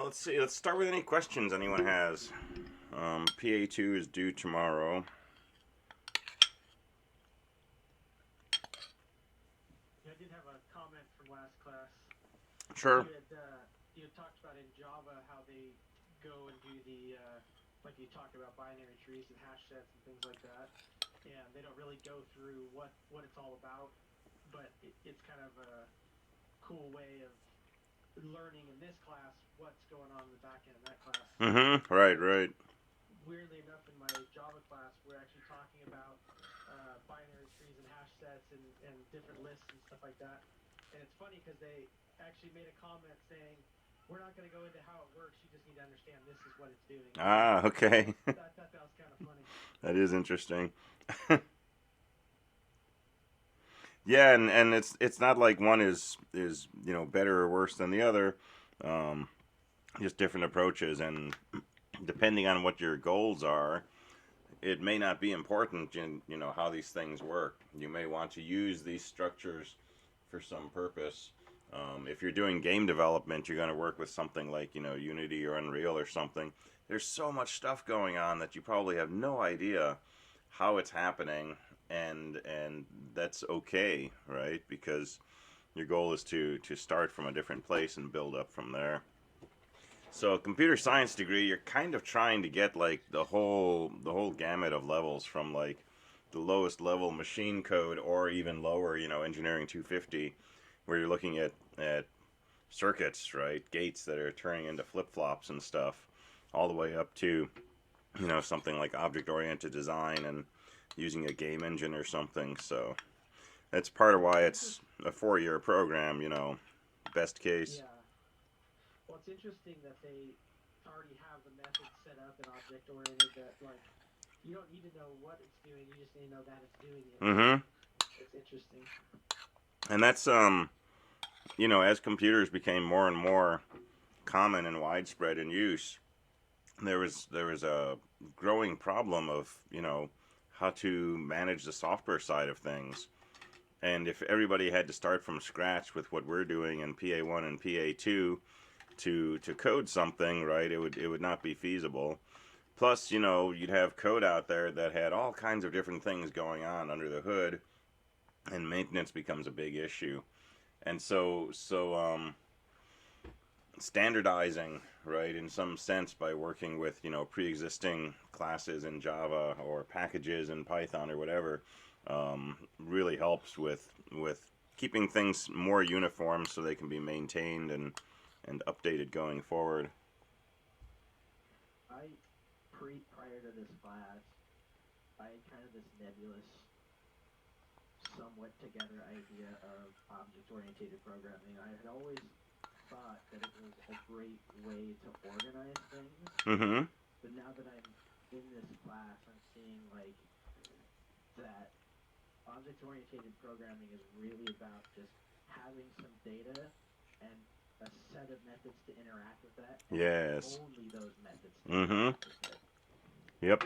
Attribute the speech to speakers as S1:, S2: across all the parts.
S1: let's see. Let's start with any questions anyone has. PA2 is due tomorrow.
S2: Yeah, I did have a comment from last class.
S1: Sure.
S2: You had talked about in Java how they go and do the, like you talked about binary trees and hash sets and things like that. And they don't really go through what it's all about, but it's kind of a cool way of learning in this class what's going on in the back end of that class.
S1: Mm-hmm. Right.
S2: Weirdly enough, in my Java class, we're actually talking about binary trees and hash sets and different lists and stuff like that. And it's funny because they actually made a comment saying, we're not going to go into how it works, you just need to understand this is what it's doing.
S1: Ah, okay.
S2: That was kind of funny.
S1: That is interesting. Yeah, and it's not like one is better or worse than the other. Just different approaches, and depending on what your goals are, it may not be important in how these things work. You may want to use these structures for some purpose. If you're doing game development, you're going to work with something like Unity or Unreal or something. There's so much stuff going on that you probably have no idea how it's happening, and that's okay, right? Because your goal is to start from a different place and build up from there. So a computer science degree, you're kind of trying to get like the whole gamut of levels, from like the lowest level machine code or even lower, engineering 250, where you're looking at circuits, right? Gates that are turning into flip-flops and stuff, all the way up to something like object-oriented design and using a game engine or something. So that's part of why it's a 4-year program, best case.
S2: Yeah. Well, it's interesting that they already have the method set up and object-oriented that, like, you don't need to know what it's doing, you just need to know that it's doing it.
S1: Mm-hmm.
S2: It's interesting.
S1: And that's, as computers became more and more common and widespread in use, there was a growing problem of, how to manage the software side of things. And if everybody had to start from scratch with what we're doing in PA1 and PA2 to code something, right, it would not be feasible. Plus, you'd have code out there that had all kinds of different things going on under the hood, and maintenance becomes a big issue. And so standardizing, right, in some sense, by working with pre-existing classes in Java or packages in Python or whatever, really helps with keeping things more uniform so they can be maintained and updated going forward.
S2: Prior to this class, I had kind of this nebulous, somewhat together idea of object-oriented programming. I had always thought that it was a great way to organize things.
S1: Mm-hmm.
S2: But now that I'm in this class, I'm seeing like that object-oriented programming is really about just having some data and a set of methods to interact with that. And
S1: Yes.
S2: only those methods.
S1: Mm-hmm. Yep.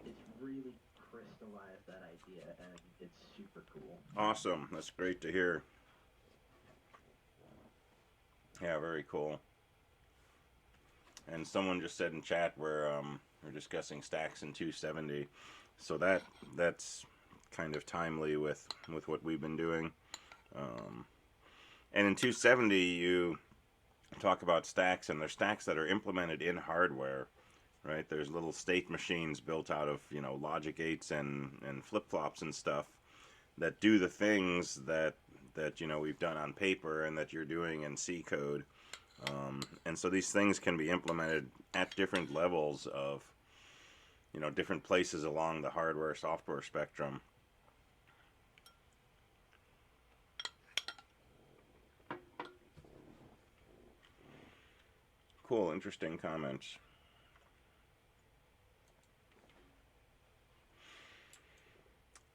S2: It's really crystallized that idea, and it's super cool.
S1: Awesome. That's great to hear. Yeah, very cool. And someone just said in chat we're discussing stacks in 270, so that's kind of timely with what we've been doing. And in 270, you talk about stacks, and they're stacks that are implemented in hardware, right? There's little state machines built out of logic gates and flip-flops and stuff that do the things that we've done on paper and that you're doing in C code. And so these things can be implemented at different levels of different places along the hardware software spectrum. Cool, interesting comments.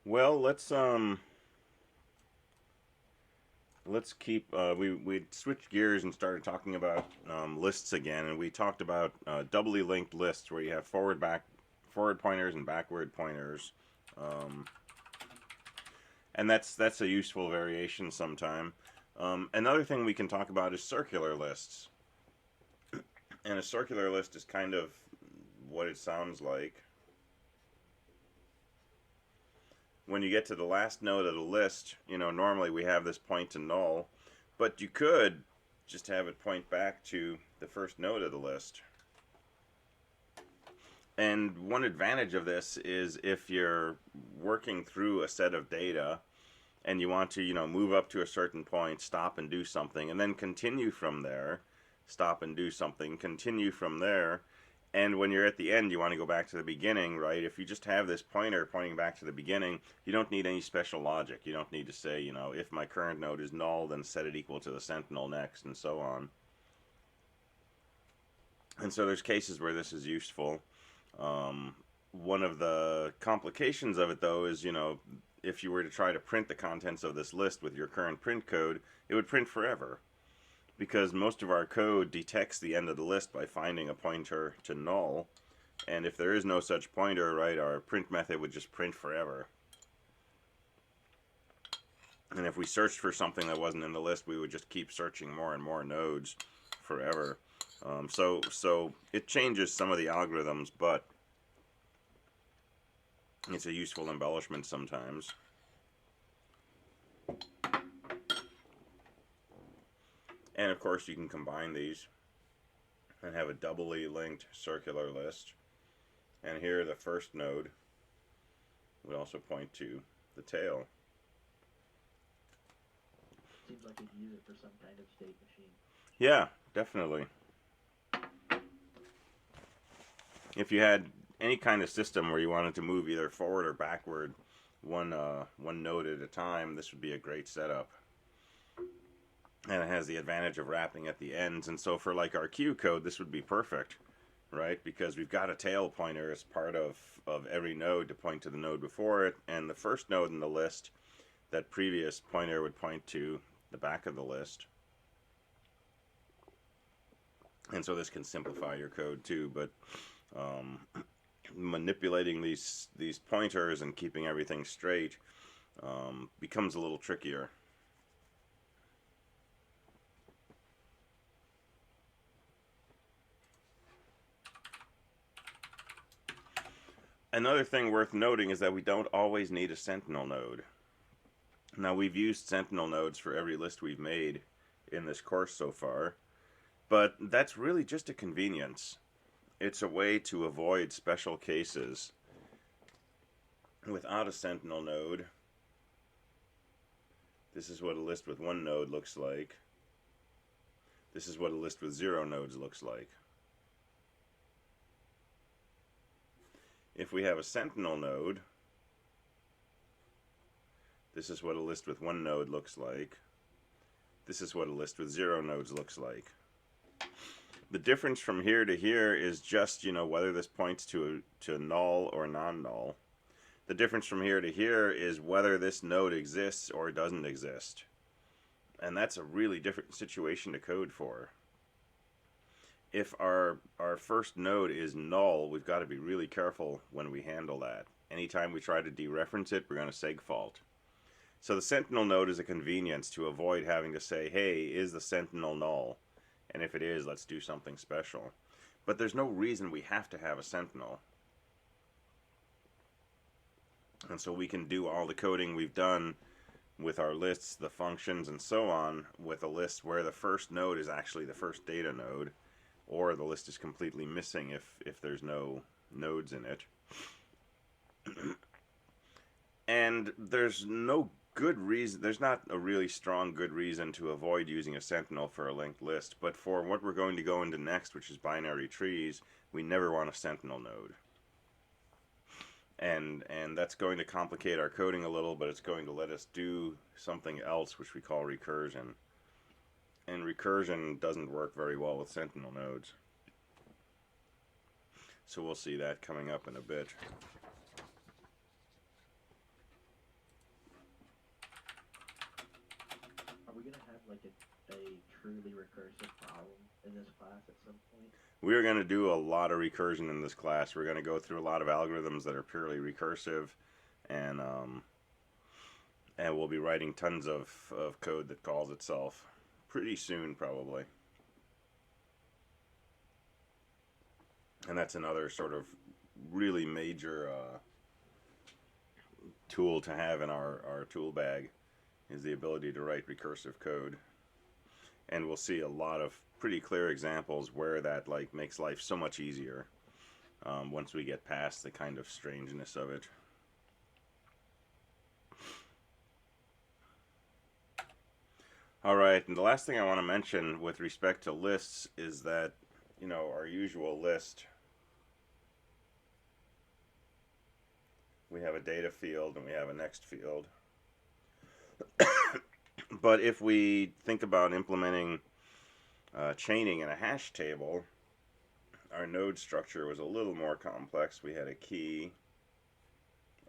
S1: Well, let's keep we switched gears and started talking about lists again, and we talked about doubly linked lists where you have forward pointers and backward pointers, and that's a useful variation sometime. Another thing we can talk about is circular lists, And a circular list is kind of what it sounds like. When you get to the last node of the list, normally we have this point to null, but you could just have it point back to the first node of the list. And one advantage of this is if you're working through a set of data and you want to, move up to a certain point, stop and do something, and then continue from there, stop and do something, continue from there, and when you're at the end, you want to go back to the beginning, right? If you just have this pointer pointing back to the beginning, you don't need any special logic. You don't need to say, if my current node is null, then set it equal to the sentinel next, and so on. And so there's cases where this is useful. One of the complications of it, though, is, if you were to try to print the contents of this list with your current print code, it would print forever. Because most of our code detects the end of the list by finding a pointer to null. And if there is no such pointer, right, our print method would just print forever. And if we searched for something that wasn't in the list, we would just keep searching more and more nodes forever. So it changes some of the algorithms, but it's a useful embellishment sometimes. And of course you can combine these and have a doubly linked circular list. And here the first node would also point to the tail.
S3: Seems like you'd use it for some kind of state machine.
S1: Yeah, definitely. If you had any kind of system where you wanted to move either forward or backward one node at a time, this would be a great setup. And it has the advantage of wrapping at the ends. And so for like our Q code, this would be perfect, right? Because we've got a tail pointer as part of every node to point to the node before it. And the first node in the list, that previous pointer would point to the back of the list. And so this can simplify your code too. But manipulating these pointers and keeping everything straight becomes a little trickier. Another thing worth noting is that we don't always need a sentinel node. Now, we've used sentinel nodes for every list we've made in this course so far, but that's really just a convenience. It's a way to avoid special cases. Without a sentinel node, this is what a list with one node looks like. This is what a list with 0 nodes looks like. If we have a sentinel node, this is what a list with 1 node looks like. This is what a list with 0 nodes looks like. The difference from here to here is just, whether this points to null or non-null. The difference from here to here is whether this node exists or doesn't exist. And that's a really different situation to code for. If our first node is null, we've got to be really careful when we handle that. Anytime we try to dereference it, we're going to segfault. So the sentinel node is a convenience to avoid having to say, hey, is the sentinel null? And if it is, let's do something special. But there's no reason we have to have a sentinel. And so we can do all the coding we've done with our lists, the functions, and so on, with a list where the first node is actually the first data node, or the list is completely missing if there's no nodes in it. And there's no good reason, there's not a really strong good reason to avoid using a sentinel for a linked list, but for what we're going to go into next, which is binary trees, we never want a sentinel node. And that's going to complicate our coding a little, but it's going to let us do something else, which we call recursion. And recursion doesn't work very well with sentinel nodes. So we'll see that coming up in a bit.
S3: Are we going to have like a truly recursive problem in this class at some point?
S1: We're going to do a lot of recursion in this class. We're going to go through a lot of algorithms that are purely recursive, and we'll be writing tons of code that calls itself pretty soon, probably. And that's another sort of really major tool to have in our tool bag, is the ability to write recursive code. And we'll see a lot of pretty clear examples where that like makes life so much easier once we get past the kind of strangeness of it. All right, and the last thing I want to mention with respect to lists is that, you know, our usual list, we have a data field and we have a next field. But if we think about implementing chaining in a hash table, our node structure was a little more complex. We had a key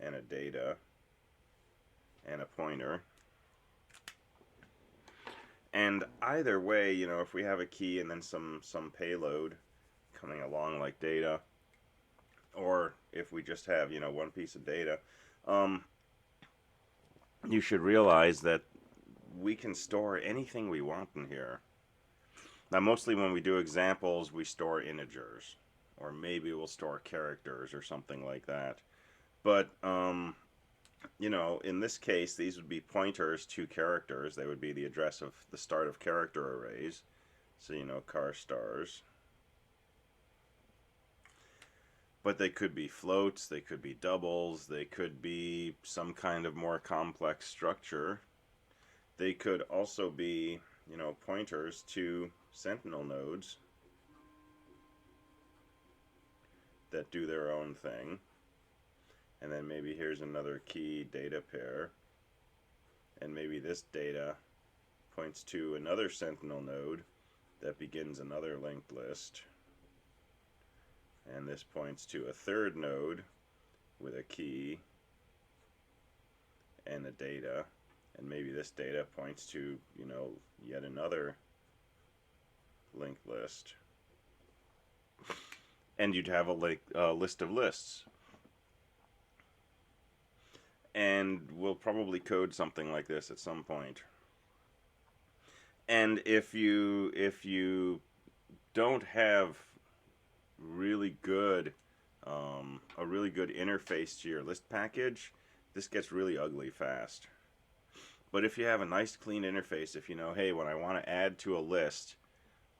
S1: and a data and a pointer. And either way, you know, if we have a key and then some payload coming along like data, or if we just have, you know, one piece of data, you should realize that we can store anything we want in here. Now, mostly when we do examples, we store integers, or maybe we'll store characters or something like that. But, you know, in this case, these would be pointers to characters. They would be the address of the start of character arrays. So, you know, car stars. But they could be floats, they could be doubles, they could be some kind of more complex structure. They could also be, you know, pointers to sentinel nodes that do their own thing. And then maybe here's another key data pair. And maybe this data points to another sentinel node that begins another linked list. And this points to a third node with a key and a data. And maybe this data points to, you know, yet another linked list. And you'd have a list of lists. And we'll probably code something like this at some point. And if you don't have really good a really good interface to your list package, this gets really ugly fast. But if you have a nice clean interface, if you know, hey, when I want to add to a list,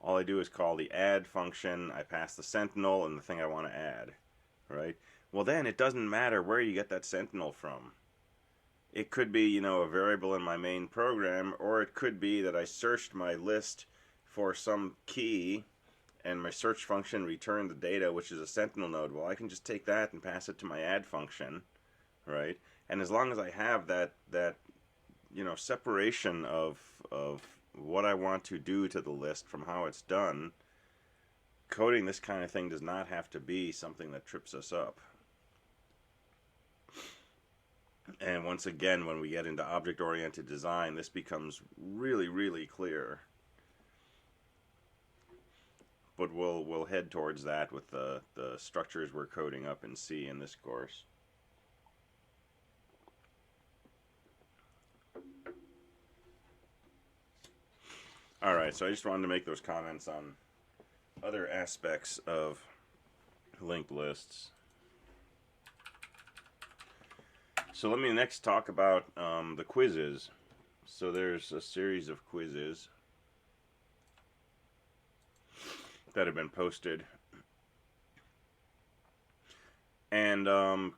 S1: all I do is call the add function, I pass the sentinel and the thing I want to add, right? Well, then it doesn't matter where you get that sentinel from. It could be, you know, a variable in my main program, or it could be that I searched my list for some key and my search function returned the data, which is a sentinel node. Well, I can just take that and pass it to my add function, right? And as long as I have that you know, separation of what I want to do to the list from how it's done, coding this kind of thing does not have to be something that trips us up. And once again, when we get into object-oriented design, this becomes really, really clear. But we'll head towards that with the structures we're coding up in C in this course. Alright, so I just wanted to make those comments on other aspects of linked lists. So let me next talk about the quizzes. So there's a series of quizzes that have been posted. And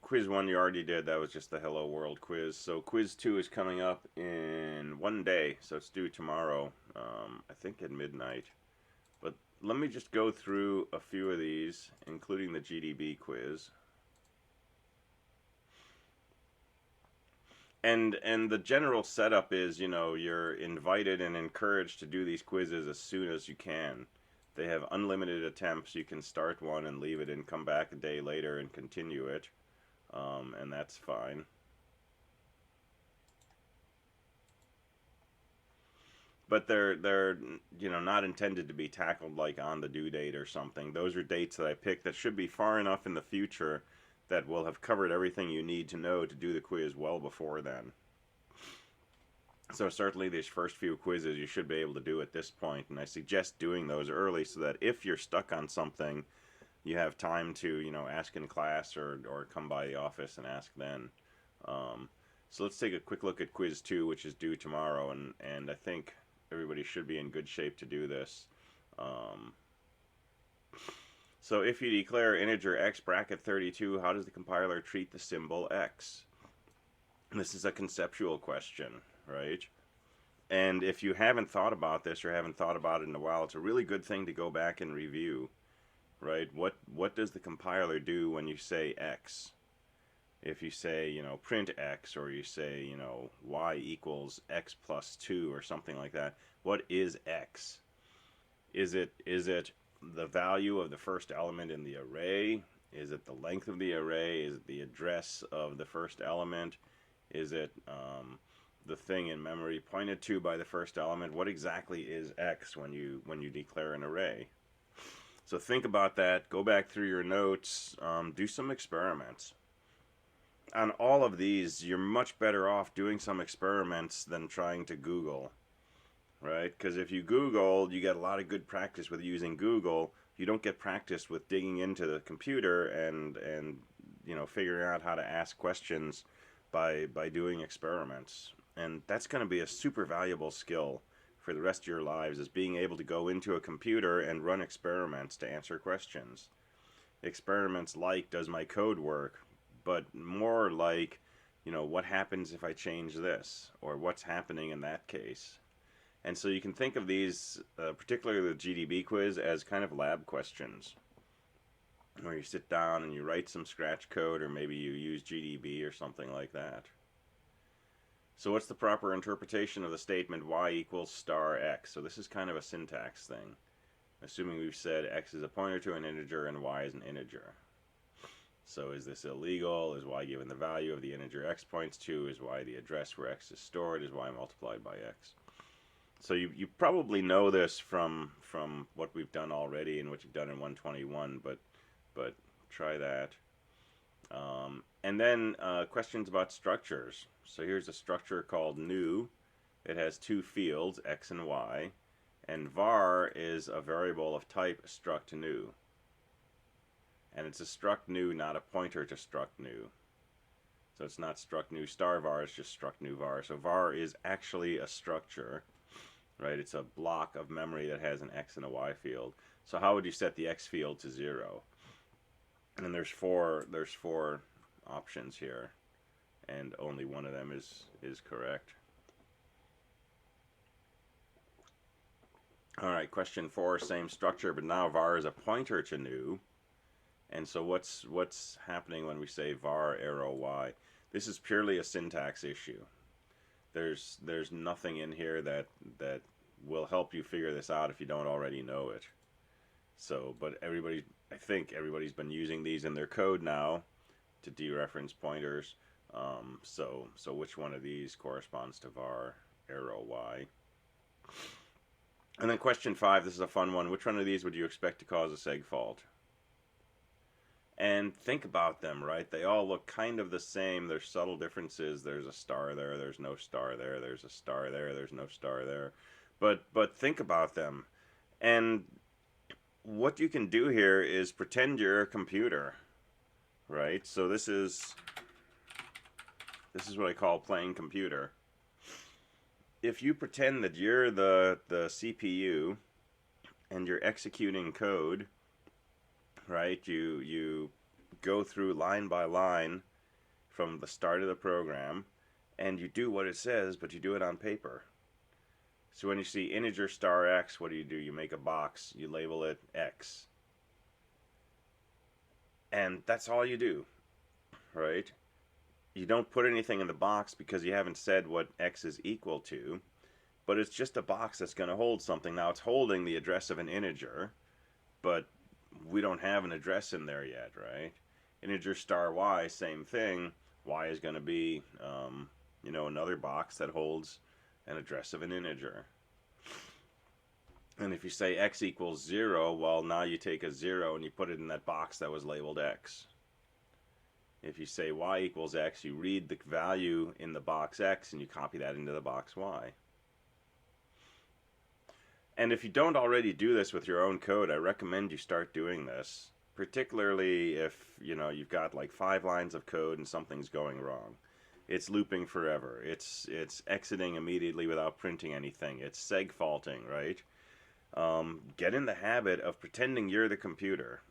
S1: quiz 1 you already did, that was just the Hello World quiz. So quiz 2 is coming up in 1 day, so it's due tomorrow, I think at midnight. But let me just go through a few of these, including the GDB quiz. And the general setup is, you know, you're invited and encouraged to do these quizzes as soon as you can. They have unlimited attempts. You can start one and leave it and come back a day later and continue it, and that's fine. But they're you know, not intended to be tackled like on the due date or something. Those are dates that I picked that should be far enough in the future that will have covered everything you need to know to do the quiz well before then. So certainly these first few quizzes you should be able to do at this point, and I suggest doing those early so that if you're stuck on something, you have time to, ask in class or come by the office and ask then. So let's take a quick look at quiz 2, which is due tomorrow, and I think everybody should be in good shape to do this. So if you declare integer x bracket 32, how does the compiler treat the symbol x? This is a conceptual question, right? And if you haven't thought about this or haven't thought about it in a while, it's a really good thing to go back and review, right? What does the compiler do when you say x? If you say, print x, or you say, y equals x plus 2 or something like that, what is x? Is it the value of the first element in the array? Is it the length of the array? Is it the address of the first element? Is it the thing in memory pointed to by the first element? What exactly is x when you declare an array? So think about that. Go back through your notes. Do some experiments. On all of these, you're much better off doing some experiments than trying to Google, right? Because if you Google, you get a lot of good practice with using Google. You don't get practice with digging into the computer and figuring out how to ask questions by doing experiments. And that's going to be a super valuable skill for the rest of your lives, is being able to go into a computer and run experiments to answer questions. Experiments like, does my code work? But more like, what happens if I change this? Or what's happening in that case? And so you can think of these, particularly the GDB quiz, as kind of lab questions, where you sit down and you write some scratch code, or maybe you use GDB or something like that. So what's the proper interpretation of the statement y equals star x? So this is kind of a syntax thing, assuming we've said x is a pointer to an integer and y is an integer. So is this illegal? Is y given the value of the integer x points to? Is y the address where x is stored? Is y multiplied by x? So you probably know this from what we've done already and what you've done in 121, but try that. And then questions about structures. So here's a structure called new. It has two fields, x and y, and var is a variable of type struct new. And it's a struct new, not a pointer to struct new. So it's not struct new star var, it's just struct new var. So var is actually a structure, right? It's a block of memory that has an x and a y field. So how would you set the x field to 0? And there's four options here, and only one of them is correct. All right, question 4, same structure, but now var is a pointer to new. And so what's happening when we say var arrow y? This is purely a syntax issue. There's nothing in here that will help you figure this out if you don't already know it. So, but I think everybody's been using these in their code now to dereference pointers. So which one of these corresponds to var arrow y? And then question 5, this is a fun one. Which one of these would you expect to cause a seg fault? And think about them, right? They all look kind of the same. There's subtle differences. There's a star there. There's no star there. There's a star there. There's no star there. But think about them. And what you can do here is pretend you're a computer, right? So this is what I call playing computer. If you pretend that you're the CPU and you're executing code, right? You go through line by line from the start of the program, and you do what it says, but you do it on paper. So when you see integer star x, what do? You make a box, you label it x. And that's all you do, right? You don't put anything in the box because you haven't said what x is equal to, but it's just a box that's going to hold something. Now it's holding the address of an integer, but we don't have an address in there yet, right? Integer star y, same thing. Y is going to be, another box that holds an address of an integer. And if you say x equals 0, well, now you take a 0 and you put it in that box that was labeled x. If you say y equals x, you read the value in the box x and you copy that into the box y. And if you don't already do this with your own code, I recommend you start doing this, particularly if, you know, you've got like 5 lines of code and something's going wrong. It's looping forever. It's exiting immediately without printing anything. It's seg faulting, right? Get in the habit of pretending you're the computer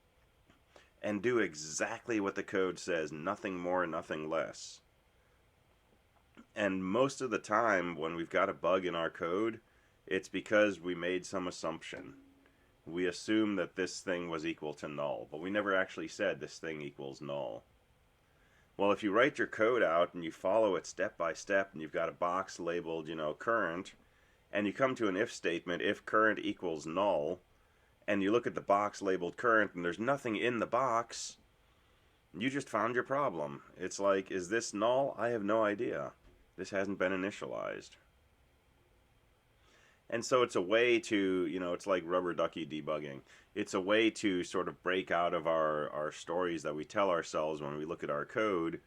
S1: and do exactly what the code says, nothing more, nothing less. And most of the time when we've got a bug in our code, it's because we made some assumption. We assume that this thing was equal to null, but we never actually said this thing equals null. Well, if you write your code out and you follow it step by step and you've got a box labeled, you know, current, and you come to an if statement, if current equals null, and you look at the box labeled current and there's nothing in the box, you just found your problem. It's like, is this null? I have no idea. This hasn't been initialized. And so it's a way to, you know, it's like rubber ducky debugging. It's a way to sort of break out of our stories that we tell ourselves when we look at our code.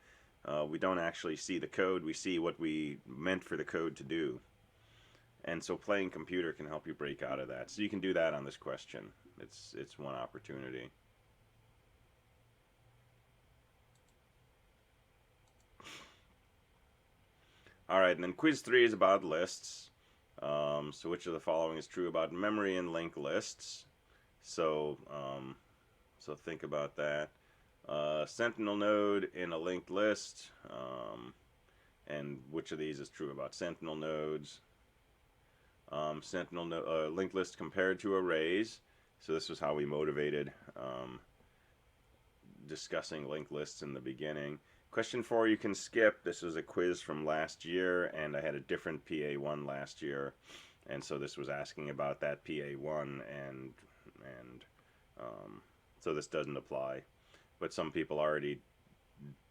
S1: We don't actually see the code, we see what we meant for the code to do. And so playing computer can help you break out of that. So you can do that on this question. It's one opportunity. Alright, and then quiz 3 is about lists. So which of the following is true about memory and linked lists? So think about that. Sentinel node in a linked list, and which of these is true about sentinel nodes? Linked list compared to arrays. So this was how we motivated discussing linked lists in the beginning. Question 4 you can skip. This was a quiz from last year, and I had a different PA1 last year, and so this was asking about that PA1, and so this doesn't apply. But some people already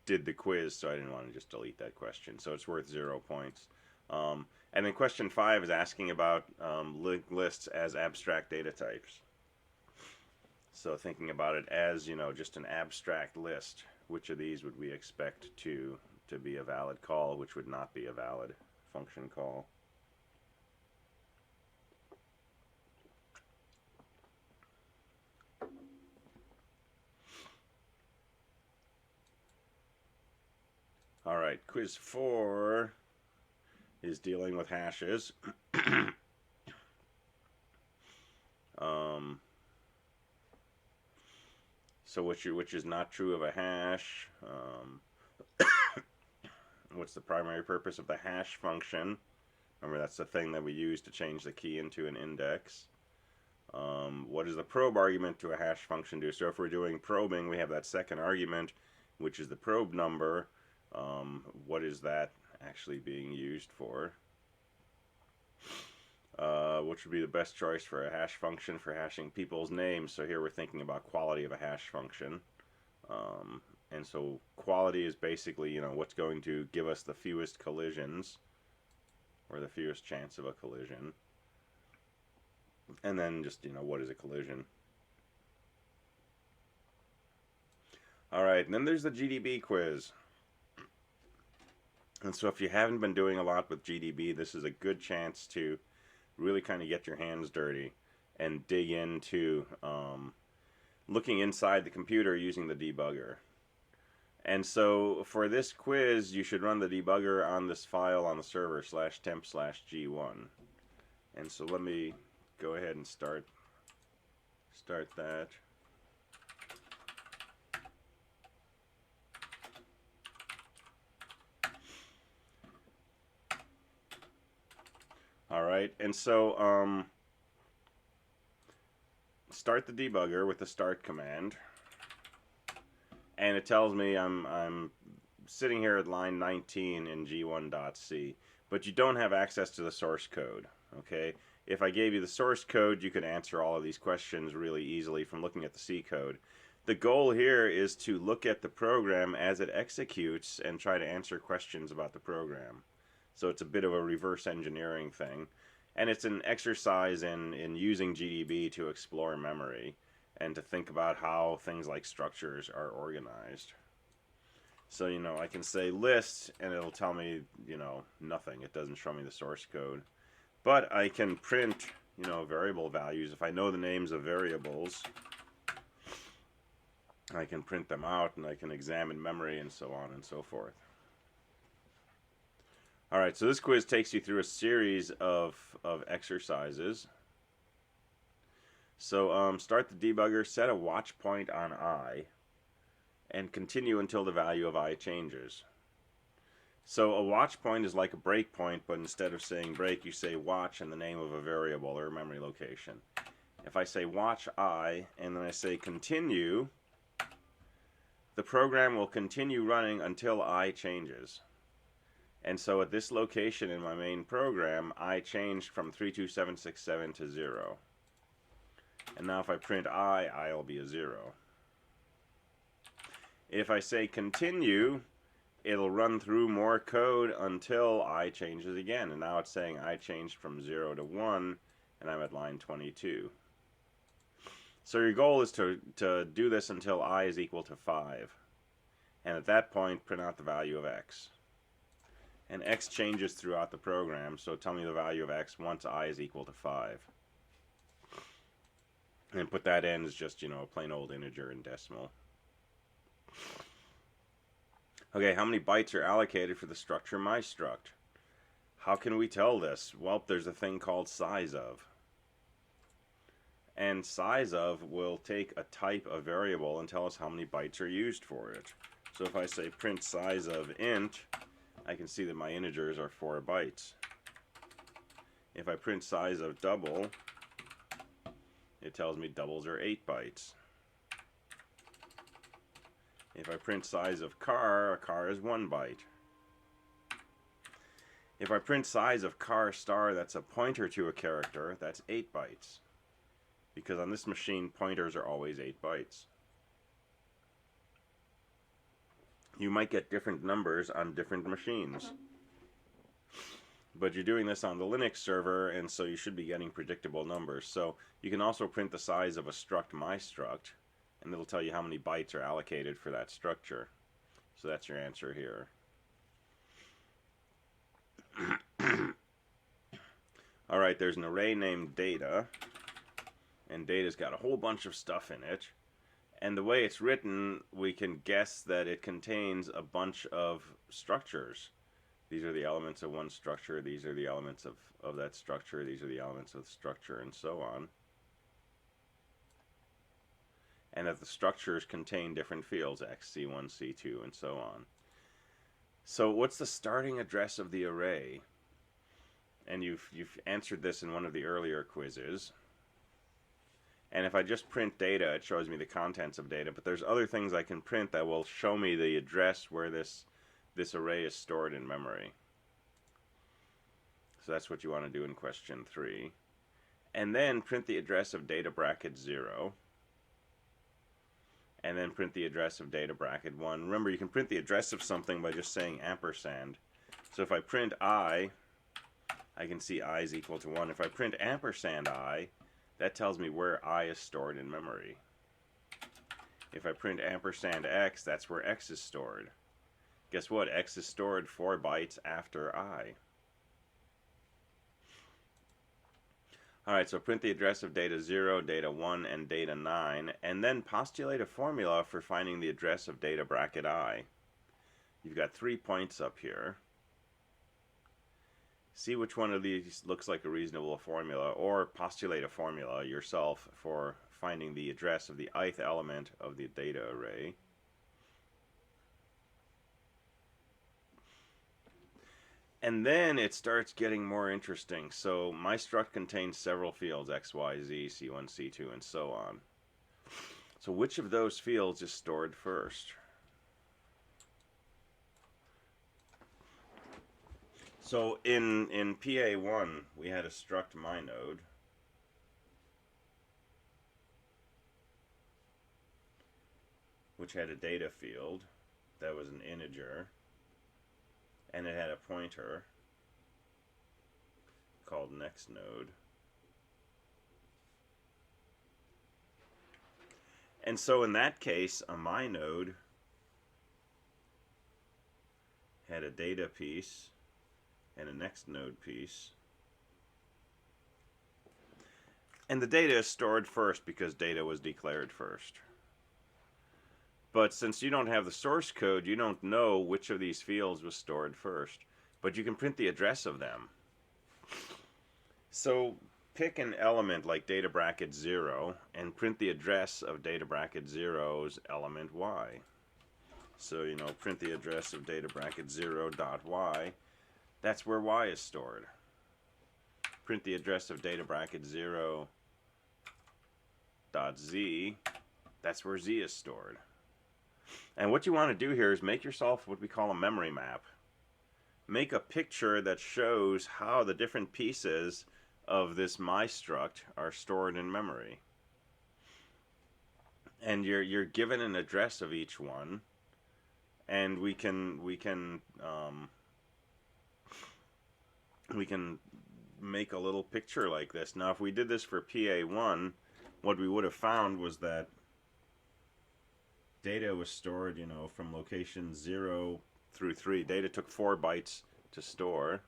S1: did the quiz, so I didn't want to just delete that question. So it's worth 0 points. And then question 5 is asking about linked lists as abstract data types. So thinking about it as, you know, just an abstract list, which of these would we expect to be a valid call, which would not be a valid function call? Alright, quiz 4 is dealing with hashes. So which is not true of a hash? What's the primary purpose of the hash function? Remember, that's the thing that we use to change the key into an index. What does the probe argument to a hash function do? So if we're doing probing, we have that second argument, which is the probe number. What is that actually being used for? Which would be the best choice for a hash function for hashing people's names? So here we're thinking about quality of a hash function. And so quality is basically, you know, what's going to give us the fewest collisions, or the fewest chance of a collision. And then just, you know, what is a collision? Alright, and then there's the GDB quiz. And so if you haven't been doing a lot with GDB, this is a good chance to really kind of get your hands dirty and dig into looking inside the computer using the debugger. And so for this quiz, you should run the debugger on this file on the server /temp/g1. And so let me go ahead and start that. Alright, and so start the debugger with the start command, and it tells me I'm sitting here at line 19 in g1.c, but you don't have access to the source code. Okay, if I gave you the source code, you could answer all of these questions really easily from looking at the C code. The goal here is to look at the program as it executes and try to answer questions about the program. So it's a bit of a reverse engineering thing. And it's an exercise in using GDB to explore memory and to think about how things like structures are organized. So, you know, I can say list and it'll tell me, you know, nothing. It doesn't show me the source code. But I can print, you know, variable values. If I know the names of variables, I can print them out, and I can examine memory, and so on and so forth. All right, so this quiz takes you through a series of exercises. So start the debugger, set a watch point on I, and continue until the value of I changes. So a watch point is like a break point, but instead of saying break, you say watch and the name of a variable or a memory location. If I say watch I, and then I say continue, the program will continue running until I changes. And so at this location in my main program, I changed from 32767 to 0. And now if I print I will be a 0. If I say continue, it'll run through more code until I changes again. And now it's saying I changed from 0 to 1, and I'm at line 22. So your goal is to do this until I is equal to 5. And at that point, print out the value of x. And x changes throughout the program, so tell me the value of x once I is equal to 5. And put that in as just, a plain old integer in decimal. Okay, how many bytes are allocated for the structure mystruct? How can we tell this? Well, there's a thing called size of. And size of will take a type of variable and tell us how many bytes are used for it. So if I say print size of int, I can see that my integers are 4 bytes. If I print size of double, it tells me doubles are 8 bytes. If I print size of car, a car is 1 byte. If I print size of car star, that's a pointer to a character, that's 8 bytes. Because on this machine, pointers are always 8 bytes. You might get different numbers on different machines. But you're doing this on the Linux server, and so you should be getting predictable numbers. So you can also print the size of a struct mystruct, and it'll tell you how many bytes are allocated for that structure. So that's your answer here. All right, there's an array named data, and data's got a whole bunch of stuff in it. And the way it's written, we can guess that it contains a bunch of structures. These are the elements of one structure, these are the elements of that structure, these are the elements of the structure, and so on. And that the structures contain different fields, x, c1, c2, and so on. So what's the starting address of the array? And you've answered this in one of the earlier quizzes. And if I just print data, it shows me the contents of data. But there's other things I can print that will show me the address where this array is stored in memory. So that's what you want to do in question 3. And then print the address of data bracket 0. And then print the address of data bracket 1. Remember, you can print the address of something by just saying ampersand. So if I print I can see I is equal to 1. If I print ampersand I, that tells me where I is stored in memory. If I print ampersand x, that's where x is stored. Guess what? X is stored 4 bytes after I. Alright, so print the address of data 0, data 1, and data 9, and then postulate a formula for finding the address of data bracket I. You've got 3 points up here. See which one of these looks like a reasonable formula, or postulate a formula yourself for finding the address of the ith element of the data array. And then it starts getting more interesting. So my struct contains several fields, x, y, z, c1, c2, and so on. So which of those fields is stored first? So in PA1, we had a struct mynode. Which had a data field that was an integer. And it had a pointer called next node. And so in that case, a mynode had a data piece and a next node piece. And the data is stored first because data was declared first. But since you don't have the source code, you don't know which of these fields was stored first. But you can print the address of them. So pick an element like data bracket 0 and print the address of data bracket 0's element y. So, print the address of data bracket 0 dot y. That's where y is stored. Print the address of data bracket 0 dot z. That's where z is stored. And what you want to do here is make yourself what we call a memory map. Make a picture that shows how the different pieces of this my struct are stored in memory. And you're given an address of each one, and we can make a little picture like this. Now, if we did this for PA1, what we would have found was that data was stored, from location 0 through 3. Data took 4 bytes to store.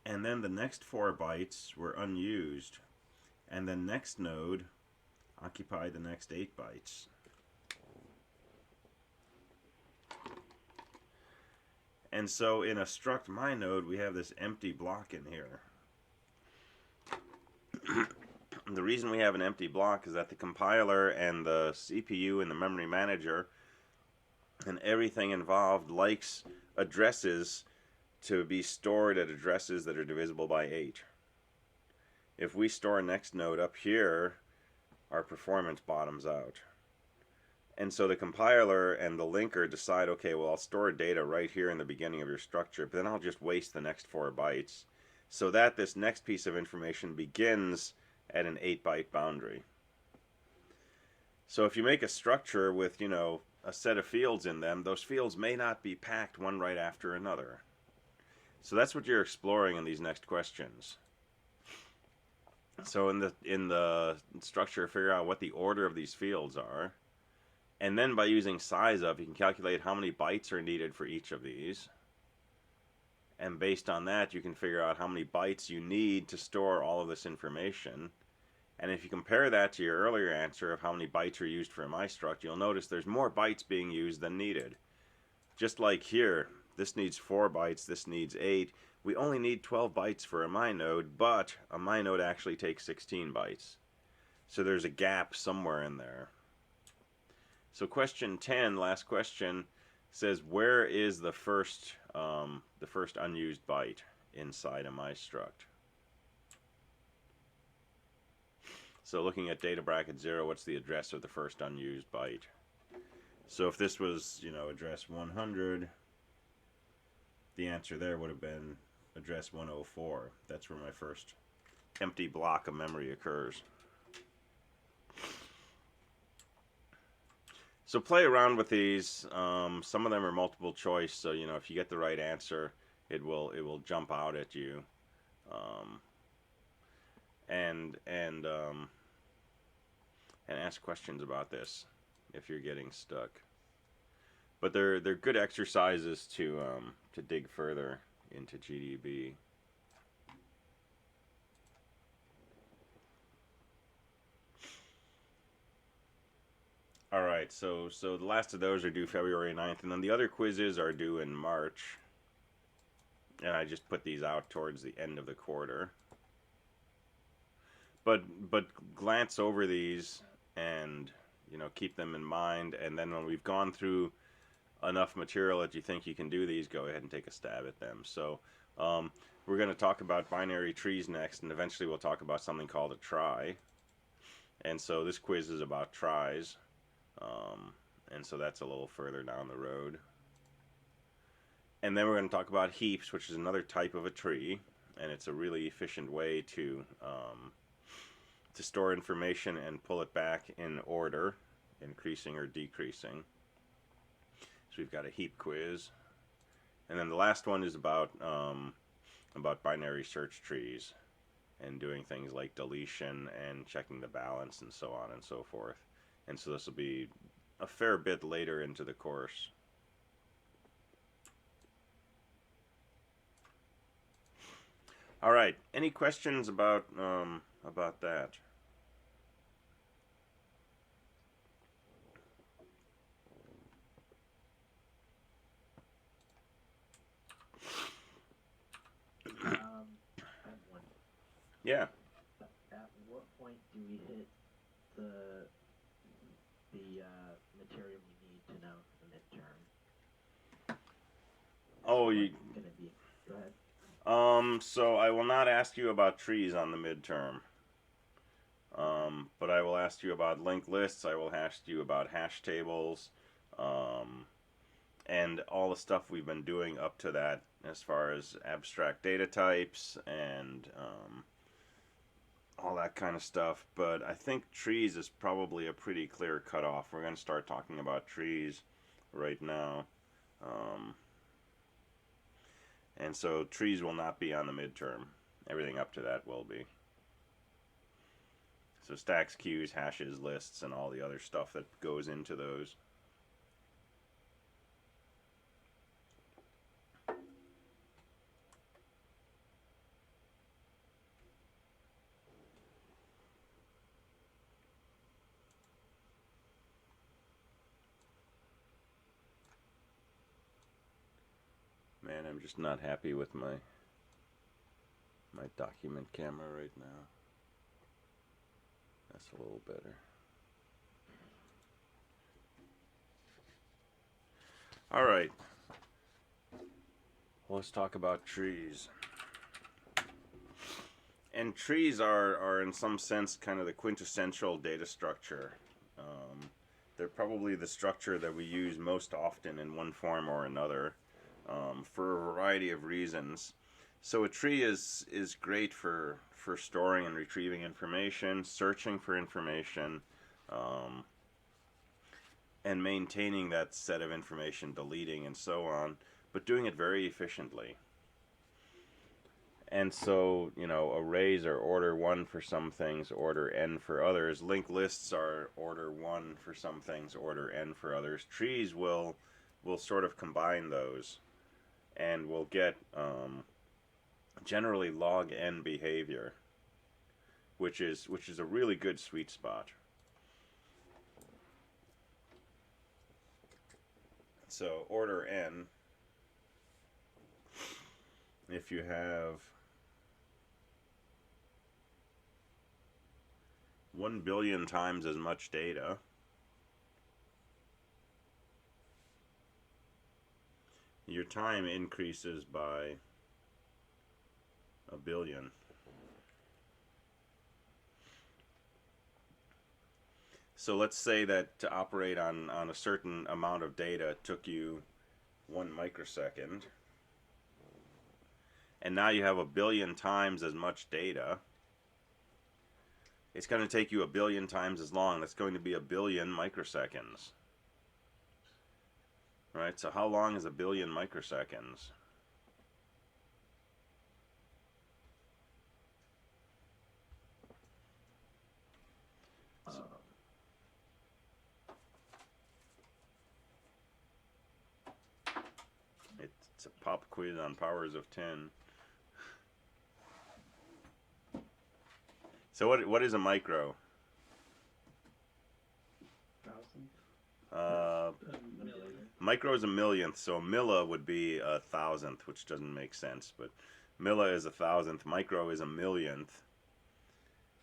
S1: And then the next 4 bytes were unused. And the next node occupied the next 8 bytes. And so in a struct my node, we have this empty block in here. The reason we have an empty block is that the compiler and the CPU and the memory manager and everything involved likes addresses to be stored at addresses that are divisible by 8. If we store next node up here, our performance bottoms out. And so the compiler and the linker decide, okay, well, I'll store data right here in the beginning of your structure, but then I'll just waste the next 4 bytes so that this next piece of information begins at an 8-byte boundary. So if you make a structure with, a set of fields in them, those fields may not be packed one right after another. So that's what you're exploring in these next questions. So in the structure, figure out what the order of these fields are. And then by using size of, you can calculate how many bytes are needed for each of these. And based on that, you can figure out how many bytes you need to store all of this information. And if you compare that to your earlier answer of how many bytes are used for a MyStruct, you'll notice there's more bytes being used than needed. Just like here, this needs 4 bytes, this needs 8. We only need 12 bytes for a MyNode, but a MyNode actually takes 16 bytes. So there's a gap somewhere in there. So question 10, last question, says where is the first unused byte inside a MyStruct? So looking at data bracket 0, what's the address of the first unused byte? So if this was, address 100, the answer there would have been address 104. That's where my first empty block of memory occurs. So play around with these. Some of them are multiple choice, so if you get the right answer, it will jump out at you. And ask questions about this if you're getting stuck. But they're good exercises to dig further into GDB. All right, so the last of those are due February 9th, and then the other quizzes are due in March. And I just put these out towards the end of the quarter. But glance over these and keep them in mind, and then when we've gone through enough material that you think you can do these, go ahead and take a stab at them. So we're going to talk about binary trees next, and eventually we'll talk about something called a trie. And so this quiz is about tries. And so that's a little further down the road. And then we're going to talk about heaps, which is another type of a tree, and it's a really efficient way to store information and pull it back in order, increasing or decreasing. So we've got a heap quiz, and then the last one is about binary search trees and doing things like deletion and checking the balance and so on and so forth. And so this will be a fair bit later into the course. All right. Any questions about that? Yeah.
S3: At what point do we hit the material we need to know for the midterm?
S1: Oh,
S3: So
S1: you.
S3: like gonna be. Go ahead.
S1: So I will not ask you about trees on the midterm. But I will ask you about linked lists. I will ask you about hash tables, um, and all the stuff we've been doing up to that, as far as abstract data types and all that kind of stuff. But I think trees is probably a pretty clear cutoff. We're going to start talking about trees right now. Um, and so trees will not be on the midterm. Everything up to that will be. So stacks, queues, hashes, lists, and all the other stuff that goes into those. Man, I'm just not happy with my document camera right now. That's a little better. All right. Let's talk about trees. And trees are in some sense kind of the quintessential data structure. They're probably the structure that we use most often in one form or another, for a variety of reasons. So a tree is great for storing and retrieving information, searching for information, um, and maintaining that set of information, deleting and so on, but doing it very efficiently. And so, arrays are order 1 for some things, order n for others. Linked lists are order 1 for some things, order n for others. Trees will sort of combine those, and will get generally log n behavior, which is a really good sweet spot. So order n, if you have 1 billion times as much data, your time increases by 1 billion. So let's say that to operate on a certain amount of data took you 1 microsecond, and now you have 1 billion times as much data. It's going to take you 1 billion times as long. That's going to be 1 billion microseconds. Right? So how long is 1 billion microseconds? It's a pop quiz on powers of 10. So what is a micro? Micro is a millionth, so a milli would be a thousandth, which doesn't make sense, but milli is a thousandth, micro is a millionth.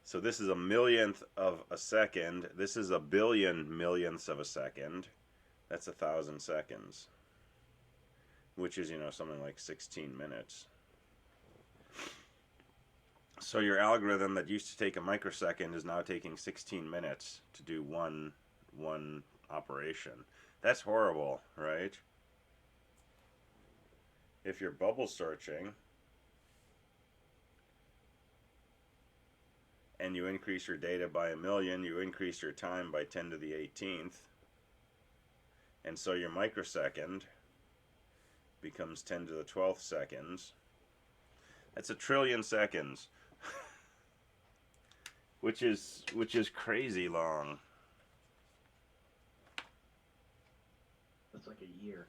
S1: So this is a millionth of a second. This is 1 billion millionths of a second. That's 1,000 seconds, which is, something like 16 minutes. So your algorithm that used to take a microsecond is now taking 16 minutes to do one operation. That's horrible, right? If you're bubble searching and you increase your data by 1 million, you increase your time by 10 to the 18th. And so your microsecond becomes 10 to the 12th seconds. That's 1 trillion seconds. which is crazy long.
S3: That's like a year.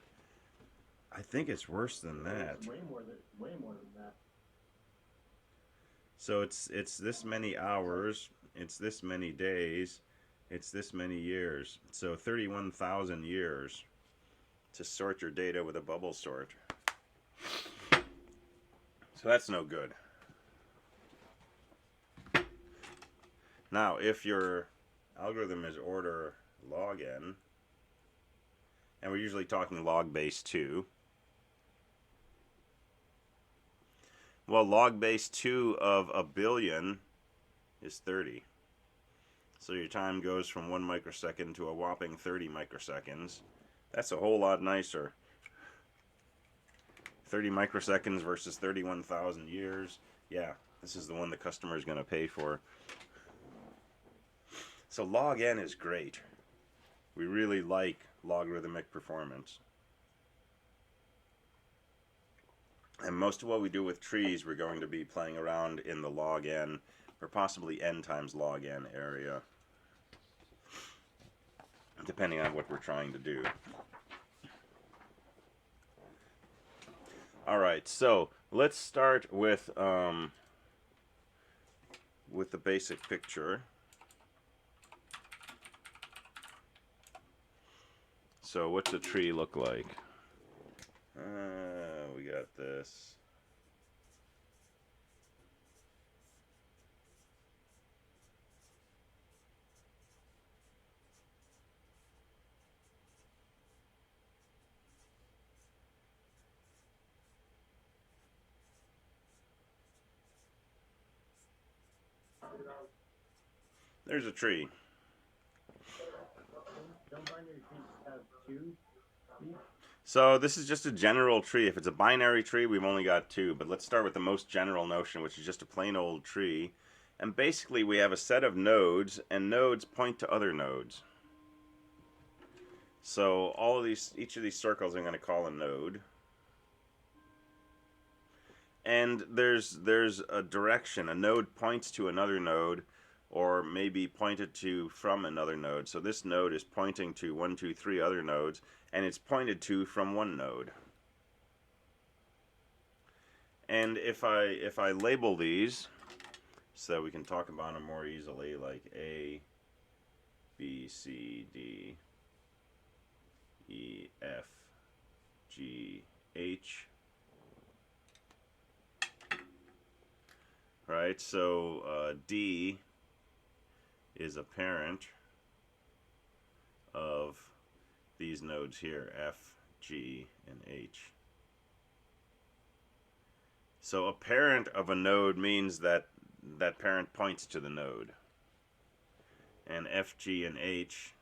S1: I think it's worse than that.
S3: It's way more than that.
S1: So it's this many hours, it's this many days, it's this many years. So 31,000 years to sort your data with a bubble sort. So that's no good. Now, if your algorithm is order log n, and we're usually talking log base 2, well, log base 2 of a billion is 30. So your time goes from 1 microsecond to a whopping 30 microseconds. That's a whole lot nicer. 30 microseconds versus 31,000 years. Yeah, this is the one the customer is going to pay for. So log n is great. We really like logarithmic performance. And most of what we do with trees, we're going to be playing around in the log n, or possibly n times log n area, depending on what we're trying to do. All right, so let's start with the basic picture. So what's a tree look like? We got this. There's a tree.
S3: Don't binary trees have 2 leaves?
S1: So this is just a general tree. If it's a binary tree, we've only got 2. But let's start with the most general notion, which is just a plain old tree. And basically we have a set of nodes, and nodes point to other nodes. So all of these, each of these circles I'm going to call a node. And there's a direction. A node points to another node, or maybe pointed to from another node. So this node is pointing to 1, 2, 3 other nodes, and it's pointed to from one node. And if I label these so that we can talk about them more easily, like A, B, C, D, E, F, G, H. Right, so D is a parent of these nodes here, F, G, and H. So a parent of a node means that that parent points to the node. And F, G, and H,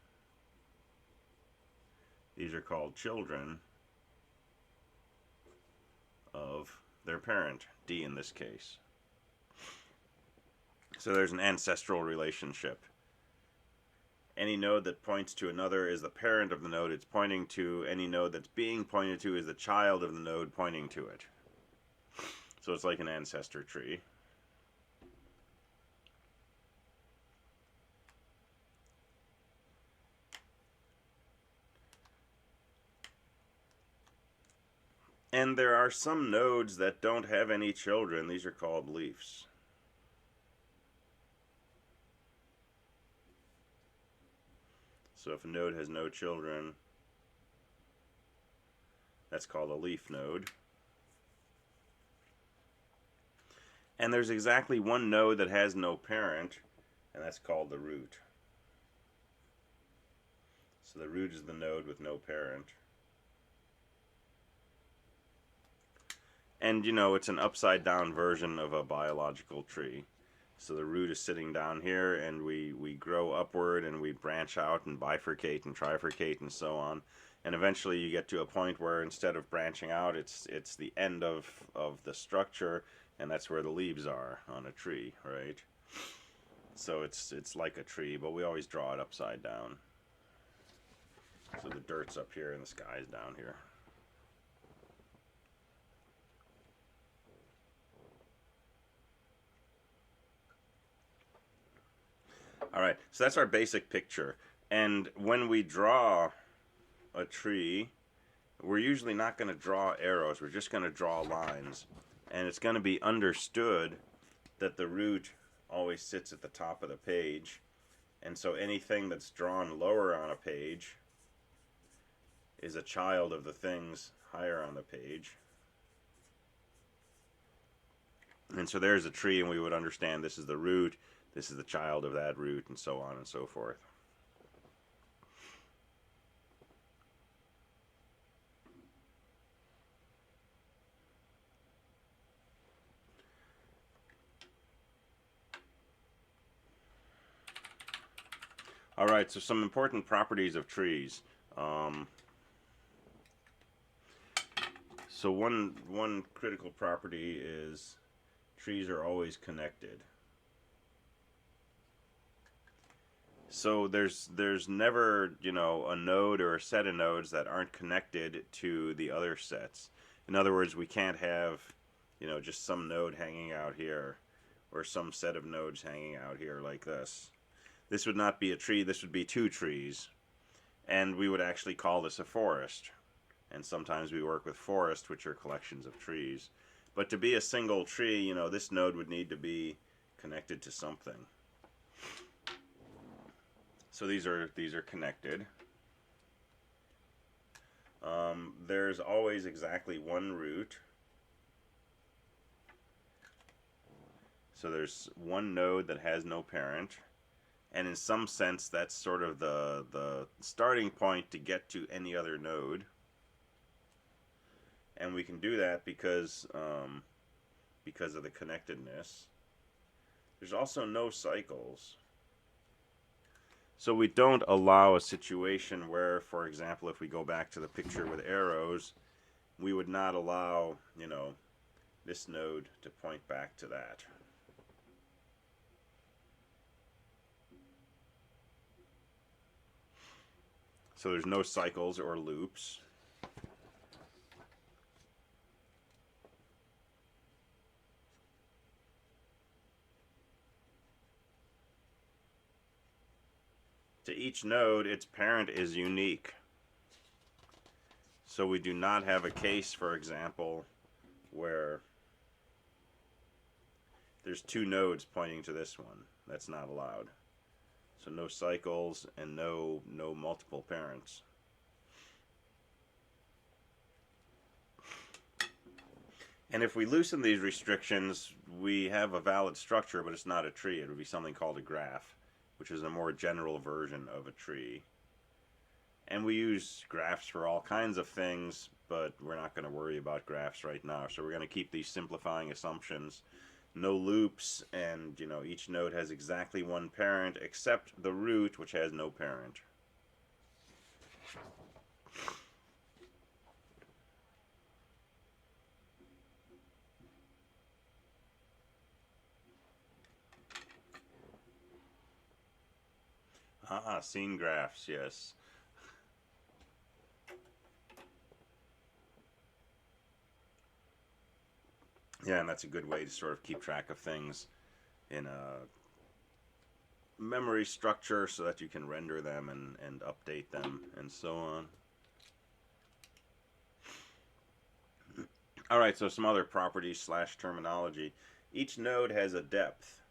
S1: these are called children of their parent, D in this case. So there's an ancestral relationship. Any node that points to another is the parent of the node it's pointing to. Any node that's being pointed to is the child of the node pointing to it. So it's like an ancestor tree. And there are some nodes that don't have any children. These are called leafs. So if a node has no children, that's called a leaf node. And there's exactly one node that has no parent, and that's called the root. So the root is the node with no parent. And you know, it's an upside down version of a biological tree. So the root is sitting down here, and we grow upward, and we branch out and bifurcate and trifurcate and so on. And eventually you get to a point where instead of branching out, it's the end of the structure, and that's where the leaves are on a tree, right? So it's like a tree, but we always draw it upside down. So the dirt's up here and the sky's down here. All right, so that's our basic picture. And when we draw a tree, we're usually not going to draw arrows. We're just going to draw lines. And it's going to be understood that the root always sits at the top of the page. And so anything that's drawn lower on a page is a child of the things higher on the page. And so there's a tree, and we would understand this is the root, this is the child of that root, and so on and so forth. All right, so some important properties of trees. So one critical property is trees are always connected. So there's never, you know, a node or a set of nodes that aren't connected to the other sets. In other words, we can't have, you know, just some node hanging out here or some set of nodes hanging out here like this. This would not be a tree, this would be two trees. And we would actually call this a forest. And sometimes we work with forest, which are collections of trees. But to be a single tree, you know, this node would need to be connected to something. So these are connected. There's always exactly one root. So there's one node that has no parent. And in some sense, that's sort of the starting point to get to any other node. And we can do that because of the connectedness. There's also no cycles. So we don't allow a situation where, for example, if we go back to the picture with arrows, we would not allow, you know, this node to point back to that. So there's no cycles or loops. To each node, its parent is unique. So we do not have a case, for example, where there's two nodes pointing to this one. That's not allowed. So no cycles and no multiple parents. And if we loosen these restrictions, we have a valid structure, but it's not a tree. It would be something called a graph, which is a more general version of a tree. And we use graphs for all kinds of things, but we're not going to worry about graphs right now. So we're going to keep these simplifying assumptions. No loops, and, you know, each node has exactly one parent, except the root, which has no parent. Scene graphs, yes. Yeah, and that's a good way to sort of keep track of things in a memory structure so that you can render them and update them and so on. Alright, so some other properties / terminology. Each node has a depth.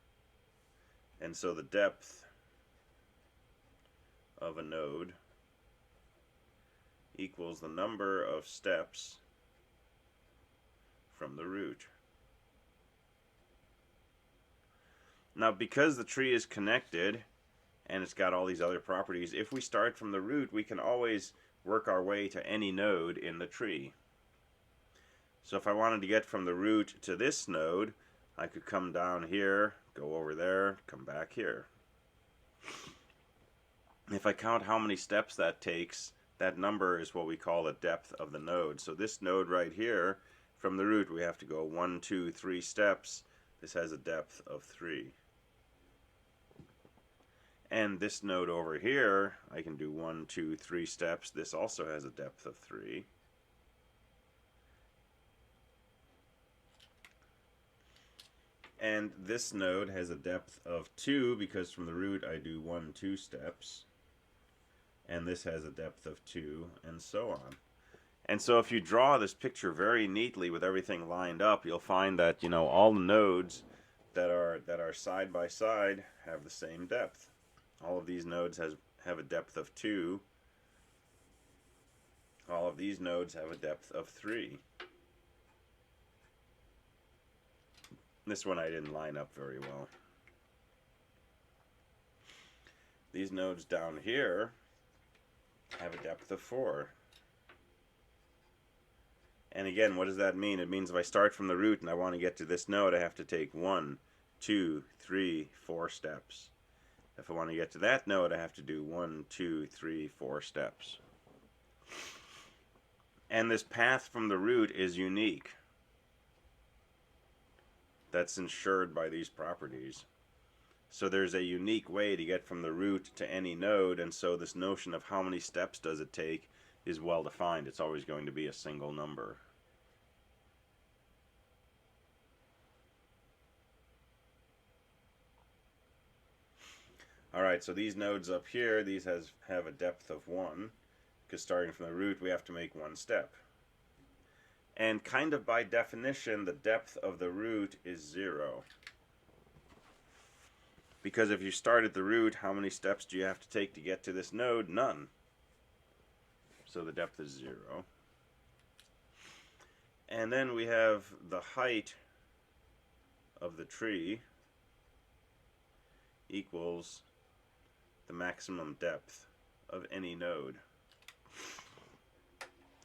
S1: And so the depth of a node equals the number of steps from the root. Now, because the tree is connected and it's got all these other properties, if we start from the root, we can always work our way to any node in the tree. So if I wanted to get from the root to this node, I could come down here, go over there, come back here. If I count how many steps that takes, that number is what we call the depth of the node. So this node right here, from the root, we have to go 1, 2, 3 steps. This has a depth of 3. And this node over here, I can do 1, 2, 3 steps. This also has a depth of 3. And this node has a depth of 2 because from the root I do 1, 2 steps. And this has a depth of 2, and so on. And so if you draw this picture very neatly with everything lined up, you'll find that, you know, all the nodes that are side by side have the same depth. All of these nodes have a depth of 2. All of these nodes have a depth of 3. This one I didn't line up very well. these nodes down here have a depth of 4. And again, what does that mean? It means if I start from the root and I want to get to this node, I have to take 1, 2, 3, 4 steps. If I want to get to that node, I have to do 1, 2, 3, 4 steps. And this path from the root is unique. That's ensured by these properties. So there's a unique way to get from the root to any node, and so this notion of how many steps does it take is well defined. It's always going to be a single number. Alright, so these nodes up here, these have a depth of 1, because starting from the root we have to make 1 step. And kind of by definition, the depth of the root is 0. Because if you start at the root, how many steps do you have to take to get to this node? None. So the depth is 0. And then we have the height of the tree equals the maximum depth of any node.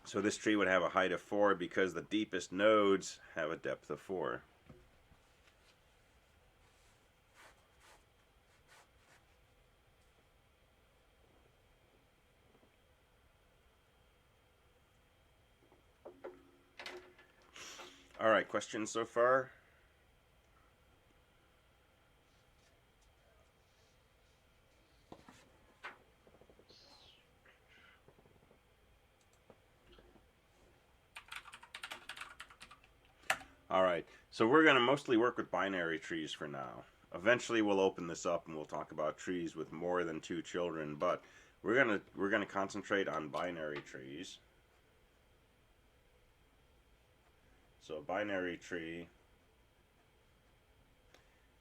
S1: So this tree would have a height of 4 because the deepest nodes have a depth of 4. All right, questions so far? All right, so we're going to mostly work with binary trees for now. Eventually we'll open this up and we'll talk about trees with more than 2 children, but we're going to concentrate on binary trees. So a binary tree,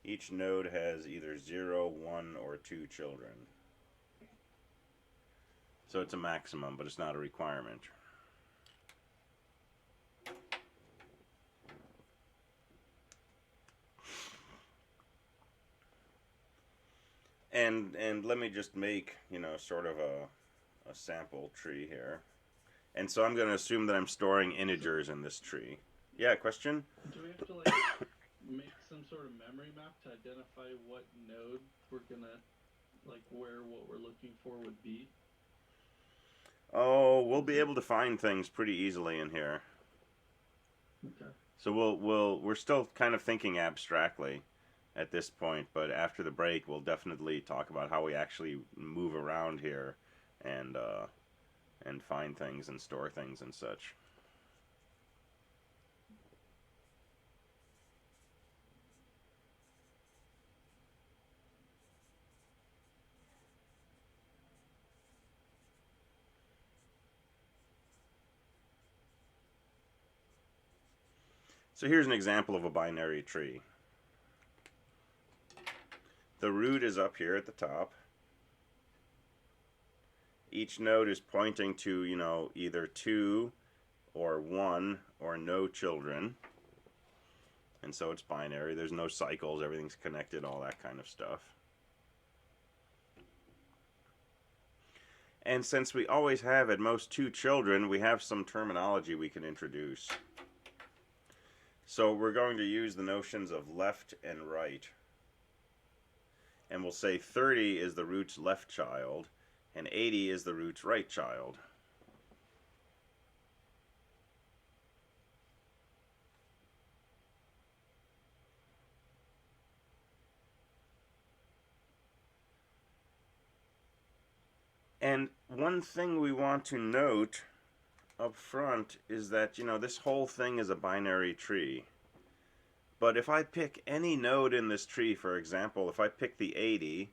S1: each node has either 0, 1, or 2 children. So it's a maximum, but it's not a requirement. And let me just make, sort of a sample tree here. And so I'm going to assume that I'm storing integers in this tree. Yeah, question?
S4: Do we have to make some sort of memory map to identify what node we're gonna, where what we're looking for would be?
S1: Oh, we'll be able to find things pretty easily in here.
S4: Okay.
S1: So we're still kind of thinking abstractly at this point, but after the break we'll definitely talk about how we actually move around here and find things and store things and such. So here's an example of a binary tree. The root is up here at the top. Each node is pointing to, either 2 or 1 or no children. And so it's binary. There's no cycles. Everything's connected, all that kind of stuff. And since we always have at most 2 children, we have some terminology we can introduce. So we're going to use the notions of left and right. And we'll say 30 is the root's left child, and 80 is the root's right child. And one thing we want to note up front is that, this whole thing is a binary tree. But if I pick any node in this tree, for example, if I pick the 80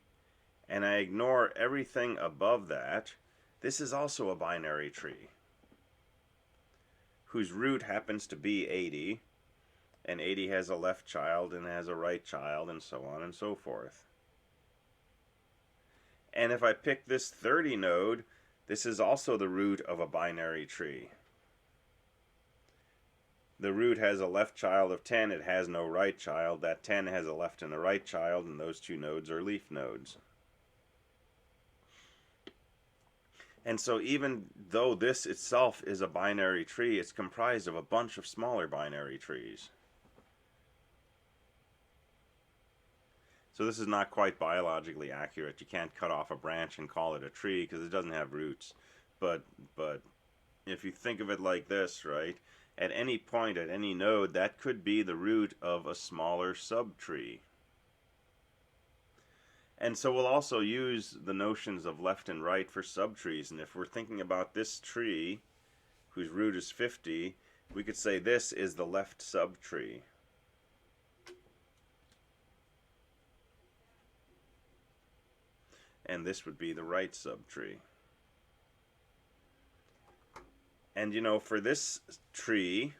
S1: and I ignore everything above that, this is also a binary tree whose root happens to be 80, and 80 has a left child and has a right child and so on and so forth. And if I pick this 30 node, this is also the root of a binary tree. The root has a left child of 10, it has no right child. That 10 has a left and a right child, and those 2 nodes are leaf nodes. And so even though this itself is a binary tree, it's comprised of a bunch of smaller binary trees. So this is not quite biologically accurate. You can't cut off a branch and call it a tree because it doesn't have roots. But if you think of it like this, right? At any point, at any node, that could be the root of a smaller subtree. And so we'll also use the notions of left and right for subtrees. And if we're thinking about this tree, whose root is 50, we could say this is the left subtree. And this would be the right subtree. And you know, for this tree,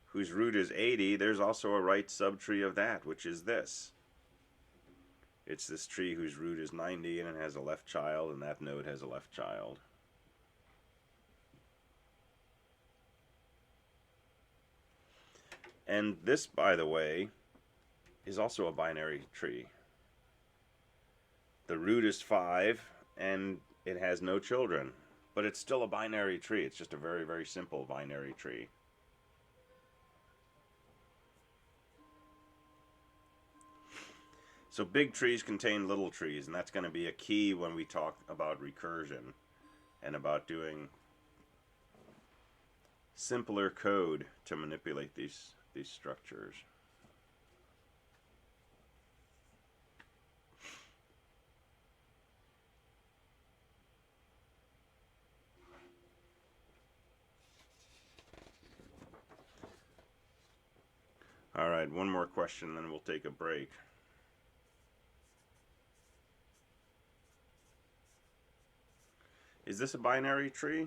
S1: whose root is 80, there's also a right subtree of that, which is this. It's this tree whose root is 90 and it has a left child, and that node has a left child. And this, by the way, is also a binary tree. The root is 5 and it has no children, but it's still a binary tree. It's just a very, very simple binary tree. So big trees contain little trees, and that's going to be a key when we talk about recursion and about doing simpler code to manipulate these structures. All right, one more question, then we'll take a break. Is this a binary tree?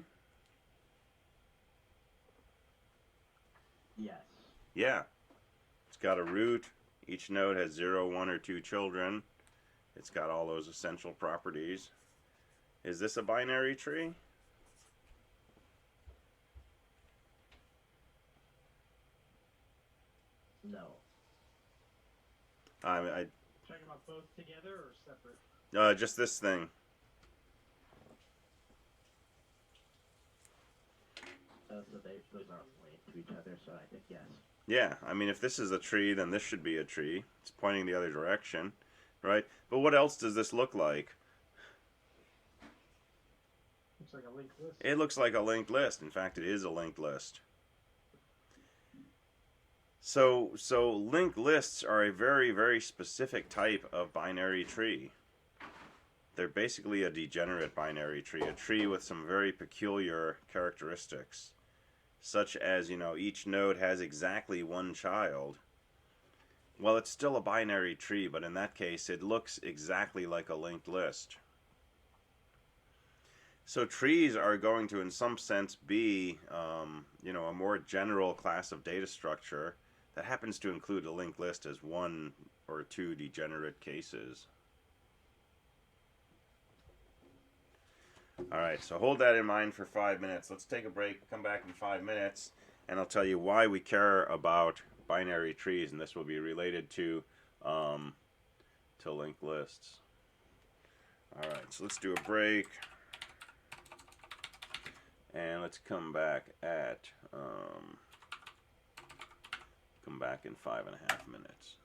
S3: Yes.
S1: Yeah. It's got a root. Each node has 0, 1, or 2 children. It's got all those essential properties. Is this a binary tree?
S3: No.
S1: I
S2: Talking about both together or separate?
S1: just this thing.
S3: So those aren't linked to each other, so I think yes.
S1: Yeah, I mean, if this is a tree, then this should be a tree. It's pointing the other direction, right? But what else does this look like?
S2: Looks like a linked list.
S1: It looks like a linked list. In fact, it is a linked list. So linked lists are a very, very specific type of binary tree. They're basically a degenerate binary tree, a tree with some very peculiar characteristics, such as, you know, each node has exactly one child. Well, it's still a binary tree, but in that case, it looks exactly like a linked list. So trees are going to, in some sense, be, you know, a more general class of data structure that happens to include a linked list as one or two degenerate cases. All right, so hold that in mind for 5 minutes. Let's take a break, come back in 5 minutes, and I'll tell you why we care about binary trees, and this will be related to linked lists. All right, so let's do a break, and let's come back at come back in 5.5 minutes.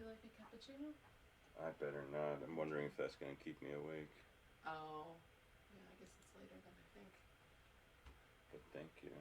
S5: like a cappuccino?
S1: I better not. I'm wondering if that's going to keep me awake.
S5: Oh. Yeah, I guess it's later than I think.
S1: But thank you.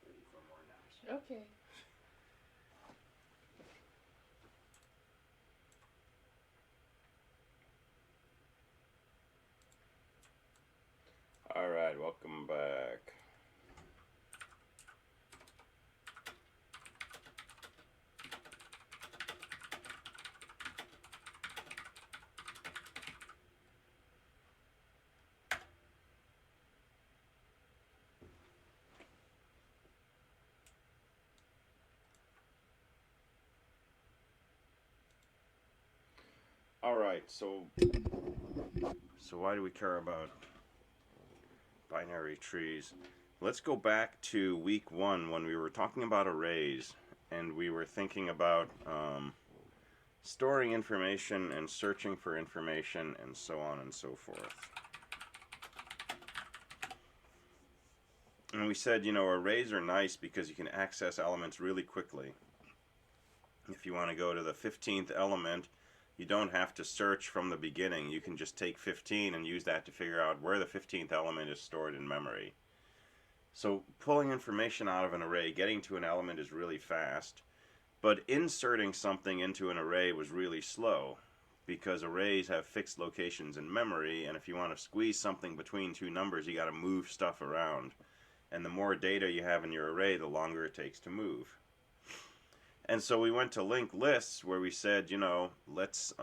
S1: Ready for more naps.
S5: Okay.
S1: All right, welcome back. All right, so why do we care about binary trees? Let's go back to week 1 when we were talking about arrays and we were thinking about storing information and searching for information and so on and so forth. And we said, you know, arrays are nice because you can access elements really quickly. If you want to go to the 15th element, you don't have to search from the beginning. You can just take 15 and use that to figure out where the 15th element is stored in memory. So pulling information out of an array, getting to an element is really fast, but inserting something into an array was really slow. because arrays have fixed locations in memory, and if you want to squeeze something between two numbers, you got to move stuff around. And the more data you have in your array, the longer it takes to move. And so we went to linked lists where we said, you know, let's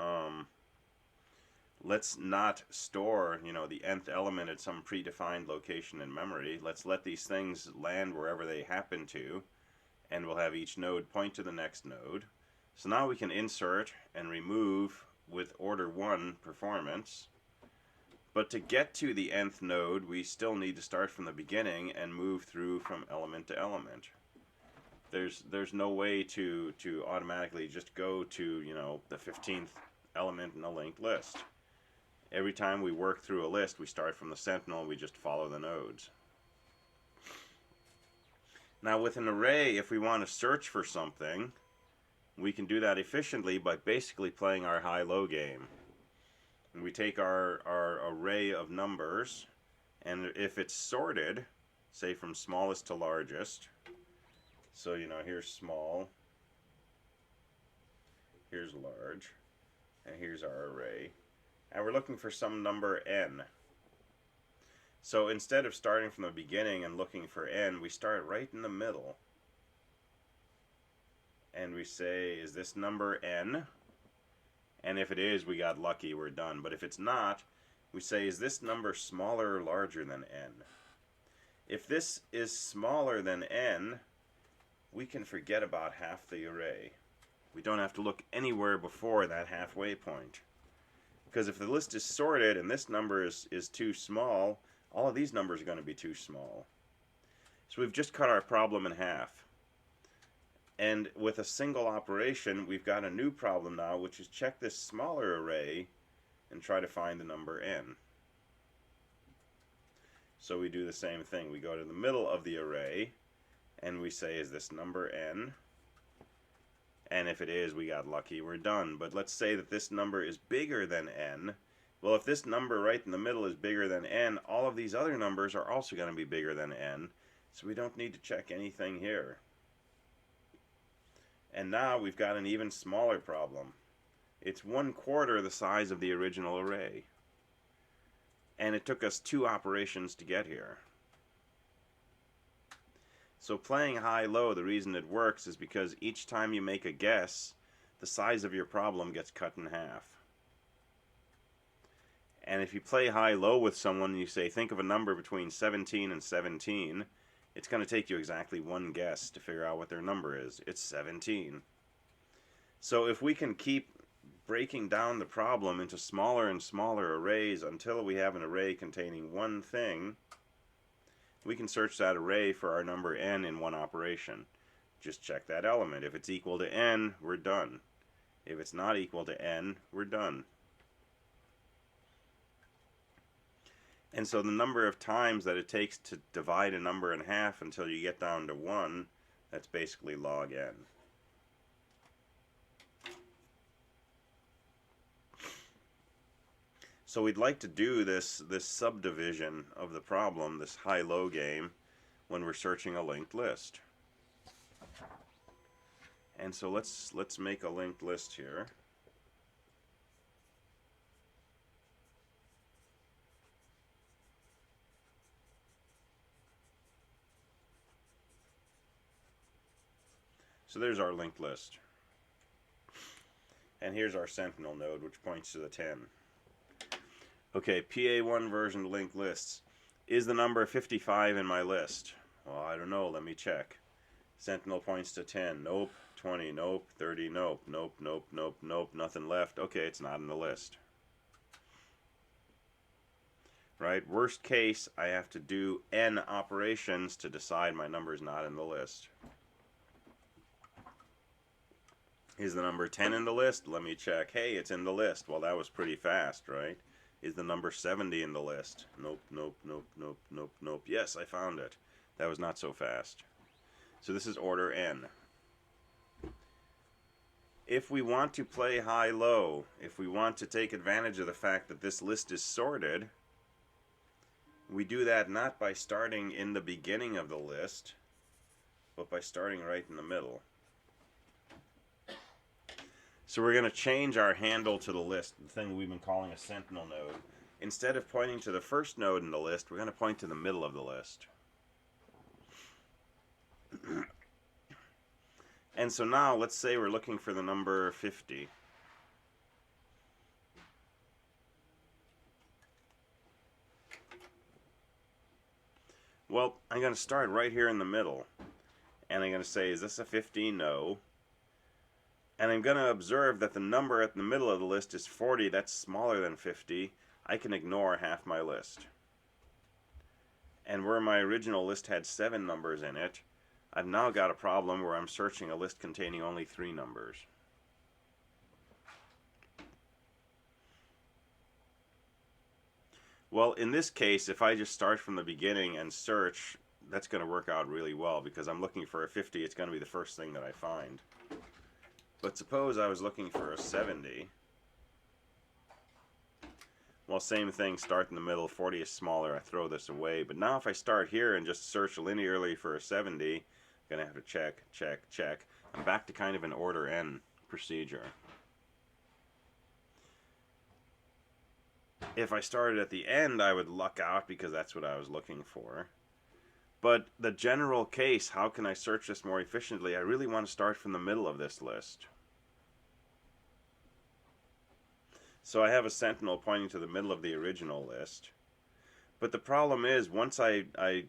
S1: not store, you know, the nth element at some predefined location in memory. Let's let these things land wherever they happen to, and we'll have each node point to the next node. So now we can insert and remove with order 1 performance. But to get to the nth node, we still need to start from the beginning and move through from element to element. There's no way to automatically just go to, you know, the 15th element in a linked list. Every time we work through a list, we start from the sentinel and we just follow the nodes. Now with an array, if we want to search for something, we can do that efficiently by basically playing our high-low game. And we take our array of numbers, and if it's sorted, say from smallest to largest, so you know, here's small, here's large, and here's our array, and we're looking for some number n. So instead of starting from the beginning and looking for n, we start right in the middle. And we say, is this number n? And if it is, we got lucky, we're done. But if it's not, we say, is this number smaller or larger than n? If this is smaller than n, we can forget about half the array. We don't have to look anywhere before that halfway point. Because if the list is sorted and this number is too small, all of these numbers are going to be too small. So we've just cut our problem in half. And with a single operation, we've got a new problem now, which is check this smaller array and try to find the number n. So we do the same thing. We go to the middle of the array, and we say, is this number n? And if it is, we got lucky, we're done. But let's say that this number is bigger than n. Well, if this number right in the middle is bigger than n, all of these other numbers are also going to be bigger than n. So we don't need to check anything here. And now we've got an even smaller problem. It's 1/4 the size of the original array. And it took us 2 operations to get here. So playing high-low, the reason it works is because each time you make a guess, the size of your problem gets cut in half. And if you play high-low with someone and you say, think of a number between 17 and 17, it's going to take you exactly 1 guess to figure out what their number is. It's 17. So if we can keep breaking down the problem into smaller and smaller arrays until we have an array containing one thing, we can search that array for our number n in one operation. Just check that element. If it's equal to n, we're done. If it's not equal to n, we're done. And so the number of times that it takes to divide a number in half until you get down to 1, that's basically log n. So we'd like to do this subdivision of the problem, this high-low game, when we're searching a linked list. And so let's make a linked list here. So there's our linked list. And here's our sentinel node, which points to the 10. Okay, PA1 version linked lists. Is the number 55 in my list? Well, I don't know. Let me check. Sentinel points to 10. Nope. 20. Nope. 30. Nope. Nope. Nope. Nope. Nope. Nothing left. Okay, it's not in the list. Right? Worst case, I have to do n operations to decide my number is not in the list. Is the number 10 in the list? Let me check. Hey, it's in the list. Well, that was pretty fast, right? Is the number 70 in the list? Nope, nope, nope, nope, nope, nope. Yes, I found it. That was not so fast. So this is order n. If we want to play high-low, if we want to take advantage of the fact that this list is sorted, we do that not by starting in the beginning of the list, but by starting right in the middle. So we're going to change our handle to the list, the thing we've been calling a sentinel node. Instead of pointing to the first node in the list, we're going to point to the middle of the list. And so now, let's say we're looking for the number 50. Well, I'm going to start right here in the middle. And I'm going to say, is this a 50? No. And I'm going to observe that the number at the middle of the list is 40. That's smaller than 50. I can ignore half my list. And where my original list had 7 numbers in it, I've now got a problem where I'm searching a list containing only 3 numbers. Well, in this case, if I just start from the beginning and search, that's going to work out really well, because I'm looking for a 50, it's going to be the first thing that I find. But suppose I was looking for a 70. Well, same thing, start in the middle, 40 is smaller, I throw this away. But now if I start here and just search linearly for a 70, I'm going to have to check, check, check. I'm back to kind of an order n procedure. If I started at the end, I would luck out because that's what I was looking for. But the general case, how can I search this more efficiently? I really want to start from the middle of this list. So I have a sentinel pointing to the middle of the original list. But the problem is, once I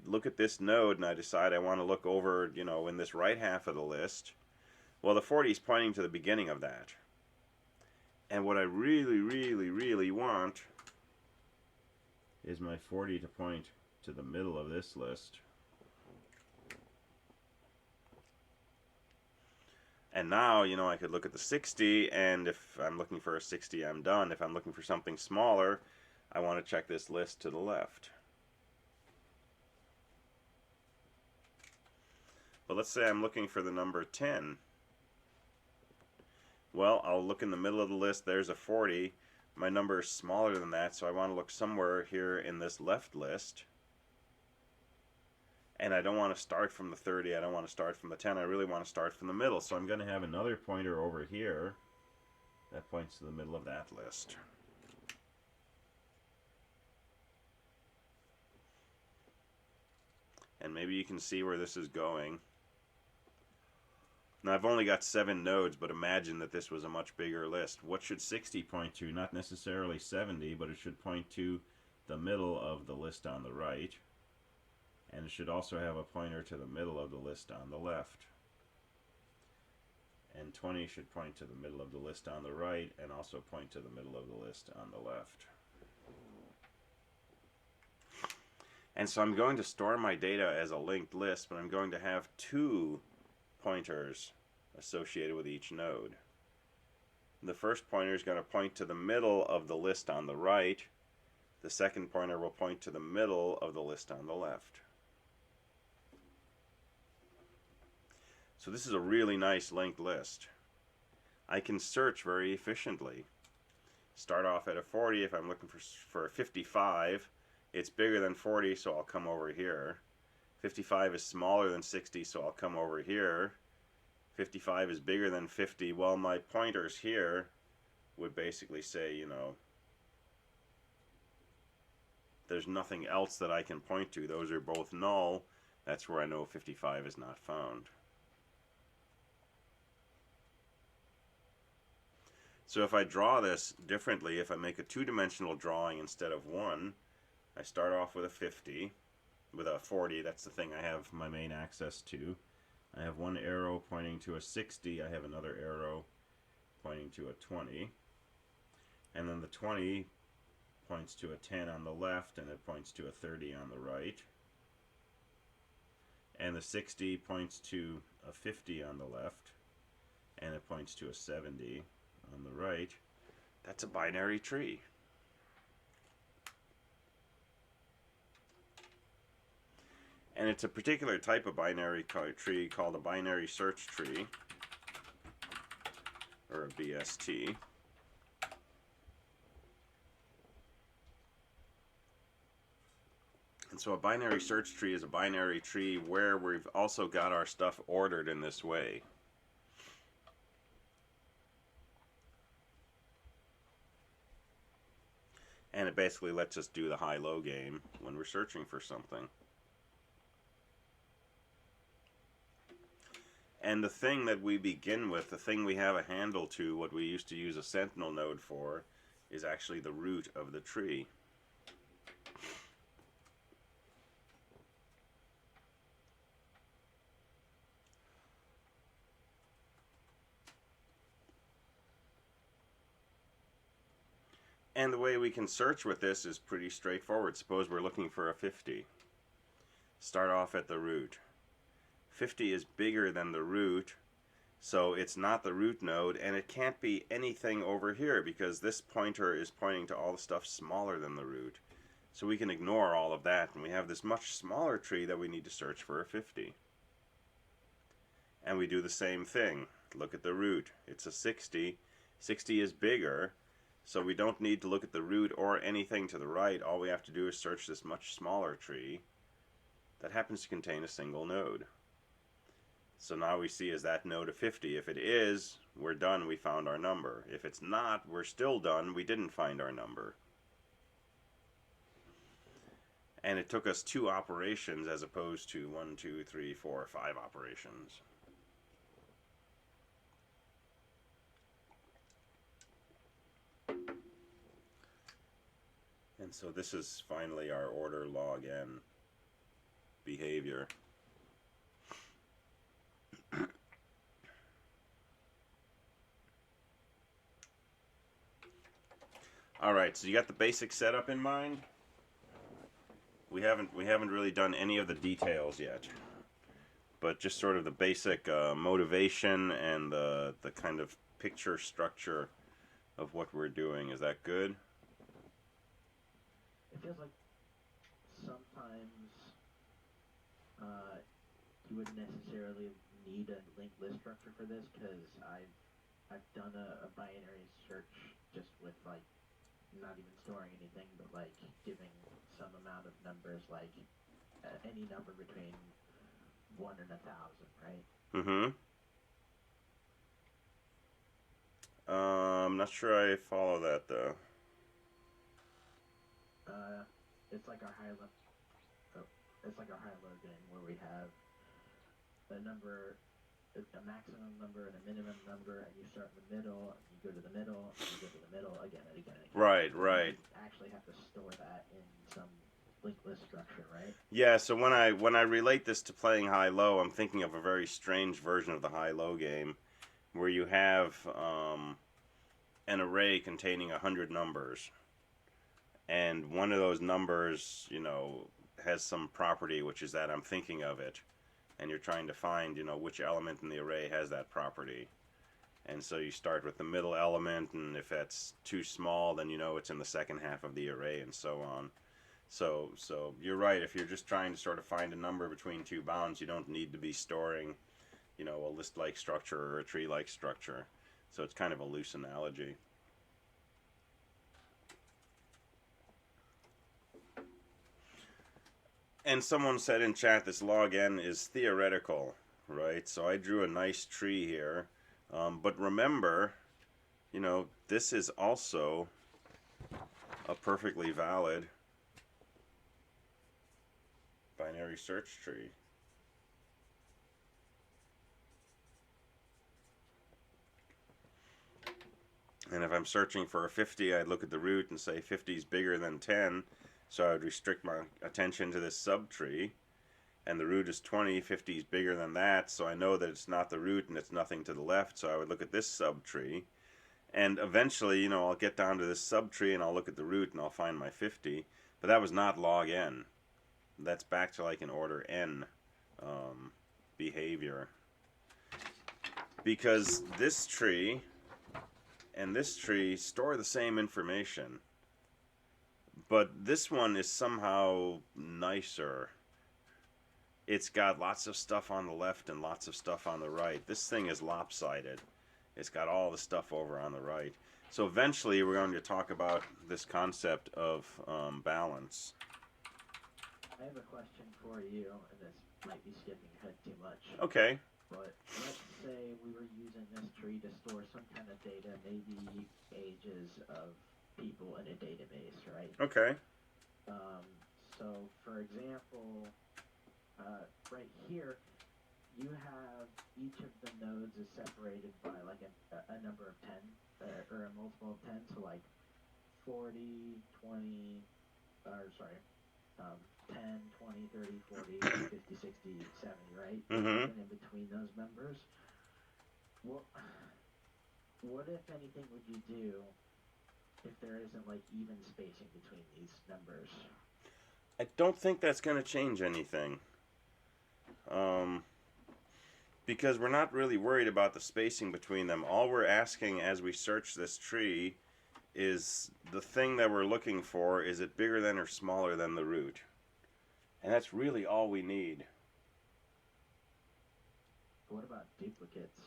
S1: look at this node and I decide I want to look over, you know, in this right half of the list, well, the 40 is pointing to the beginning of that. And what I really, really, really want is my 40 to point to the middle of this list. And now, you know, I could look at the 60, and if I'm looking for a 60, I'm done. If I'm looking for something smaller, I want to check this list to the left. But let's say I'm looking for the number 10. Well, I'll look in the middle of the list, there's a 40. My number is smaller than that, so I want to look somewhere here in this left list. And I don't want to start from the 30, I don't want to start from the 10, I really want to start from the middle. So I'm going to have another pointer over here that points to the middle of that list. And maybe you can see where this is going. Now I've only got 7 nodes, but imagine that this was a much bigger list. What should 60 point to? Not necessarily 70, but it should point to the middle of the list on the right. And it should also have a pointer to the middle of the list on the left. And 20 should point to the middle of the list on the right, and also point to the middle of the list on the left. And so I'm going to store my data as a linked list, but I'm going to have 2 pointers associated with each node. The first pointer is going to point to the middle of the list on the right. The second pointer will point to the middle of the list on the left. So this is a really nice linked list. I can search very efficiently. Start off at a 40. If I'm looking for a 55, it's bigger than 40, so I'll come over here. 55 is smaller than 60, so I'll come over here. 55 is bigger than 50. Well, my pointers here would basically say, you know, there's nothing else that I can point to. Those are both null. That's where I know 55 is not found. So if I draw this differently, if I make a 2-dimensional drawing instead of 1, I start off with a 50. With a 40, that's the thing I have my main access to. I have one arrow pointing to a 60, I have another arrow pointing to a 20. And then the 20 points to a 10 on the left, and it points to a 30 on the right. And the 60 points to a 50 on the left, and it points to a 70 on the right. That's a binary tree. And it's a particular type of binary tree called a binary search tree, or a BST. And so a binary search tree is a binary tree where we've also got our stuff ordered in this way. And it basically lets us do the high-low game when we're searching for something. And the thing that we begin with, the thing we have a handle to, what we used to use a sentinel node for, is actually the root of the tree. And the way we can search with this is pretty straightforward. Suppose we're looking for a 50. Start off at the root. 50 is bigger than the root, so it's not the root node, and it can't be anything over here because this pointer is pointing to all the stuff smaller than the root. So we can ignore all of that, and we have this much smaller tree that we need to search for a 50. And we do the same thing. Look at the root. It's a 60. 60 is bigger. So we don't need to look at the root or anything to the right. All we have to do is search this much smaller tree that happens to contain a single node. So now we see, is that node a 50? If it is, we're done, we found our number. If it's not, we're still done, we didn't find our number. And it took us 2 operations as opposed to 1, 2, 3, 4, 5 operations. And so this is finally our order log n behavior. Alright, so you got the basic setup in mind? We haven't really done any of the details yet. But just sort of the basic motivation and the kind of picture structure of what we're doing. Is that good?
S3: It feels like sometimes you wouldn't necessarily need a linked list structure for this, because I've done a binary search just with, like, not even storing anything, but like giving some amount of numbers, like any number between 1 and 1,000, right?
S1: Mm-hmm. I'm not sure I follow that though.
S3: It's like our high-low game where we have a number, a maximum number and a minimum number, and you start in the middle, and you go to the middle, and you go to the middle again and again and again.
S1: Right, right.
S3: You actually have to store that in some linked list structure, right?
S1: Yeah, so when I relate this to playing high-low, I'm thinking of a very strange version of the high-low game where you have an array containing 100 numbers. And one of those numbers, you know, has some property, which is that I'm thinking of it. And you're trying to find, you know, which element in the array has that property. And so you start with the middle element, and if that's too small, then you know it's in the second half of the array, and so on. So you're right, if you're just trying to sort of find a number between 2 bounds, you don't need to be storing, you know, a list-like structure or a tree-like structure. So it's kind of a loose analogy. And someone said in chat this log n is theoretical, right? So I drew a nice tree here. But remember, you know, this is also a perfectly valid binary search tree. And if I'm searching for a 50, I'd look at the root and say 50 is bigger than 10. So I would restrict my attention to this subtree. And the root is 20, 50 is bigger than that, so I know that it's not the root and it's nothing to the left, so I would look at this subtree. And eventually, you know, I'll get down to this subtree and I'll look at the root and I'll find my 50. But that was not log n. That's back to like an order n behavior. Because this tree and this tree store the same information. But this one is somehow nicer. It's got lots of stuff on the left and lots of stuff on the right. This thing is lopsided. It's got all the stuff over on the right. So eventually we're going to talk about this concept of balance.
S3: I have a question for you, and this might be skipping ahead too much.
S1: Okay.
S3: But let's say we were using this tree to store some kind of data, maybe ages of people in a database, right?
S1: Okay.
S3: So, for example, right here, you have each of the nodes is separated by like a number of 10, or a multiple of 10, so like 40, 20, or sorry, 10, 20, 30, 40, 50, 60, 70, right?
S1: Mm-hmm.
S3: And in between those numbers, what if anything would you do if there isn't like even spacing between these numbers?
S1: I don't think that's going to change anything. Because we're not really worried about the spacing between them. All we're asking as we search this tree is the thing that we're looking for, is it bigger than or smaller than the root? And that's really all we need.
S3: What about duplicates?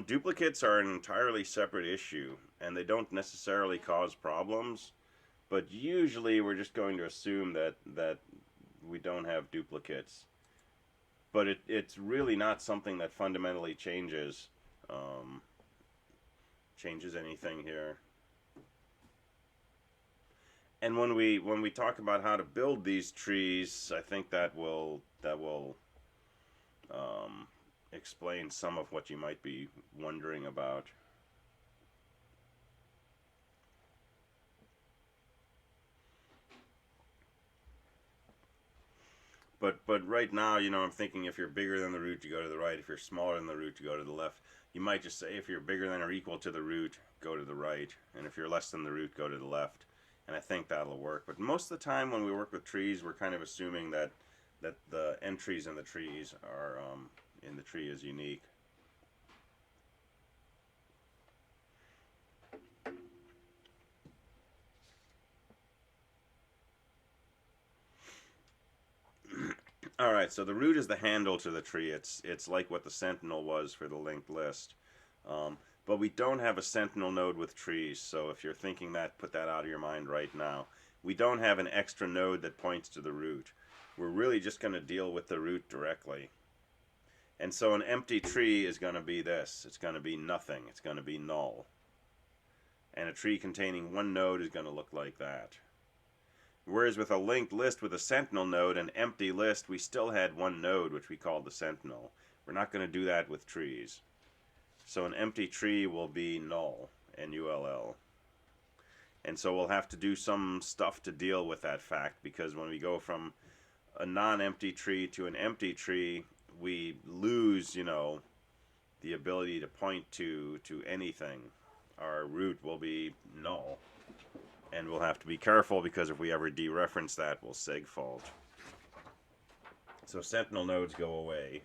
S1: Duplicates are an entirely separate issue, and they don't necessarily cause problems, but usually we're just going to assume that we don't have duplicates. But it's really not something that fundamentally changes anything here. And when we talk about how to build these trees, I think that will explain some of what you might be wondering about. But right now, I'm thinking if you're bigger than the root, you go to the right. If you're smaller than the root, you go to the left. You might just say if you're bigger than or equal to the root, go to the right. And if you're less than the root, go to the left. And I think that'll work. But most of the time when we work with trees, we're kind of assuming that the entries in the trees are in the tree is unique. All right, so the root is the handle to the tree. It's like what the sentinel was for the linked list. But we don't have a sentinel node with trees, so if you're thinking that, put that out of your mind right now. We don't have an extra node that points to the root. We're really just going to deal with the root directly. And so an empty tree is going to be this. It's going to be nothing. It's going to be null. And a tree containing one node is going to look like that. Whereas with a linked list with a sentinel node, an empty list, we still had one node, which we called the sentinel. We're not going to do that with trees. So an empty tree will be null, N-U-L-L. And so we'll have to do some stuff to deal with that fact, because when we go from a non-empty tree to an empty tree, we lose, the ability to point to anything. Our root will be null. And we'll have to be careful, because if we ever dereference that, we'll segfault. So sentinel nodes go away.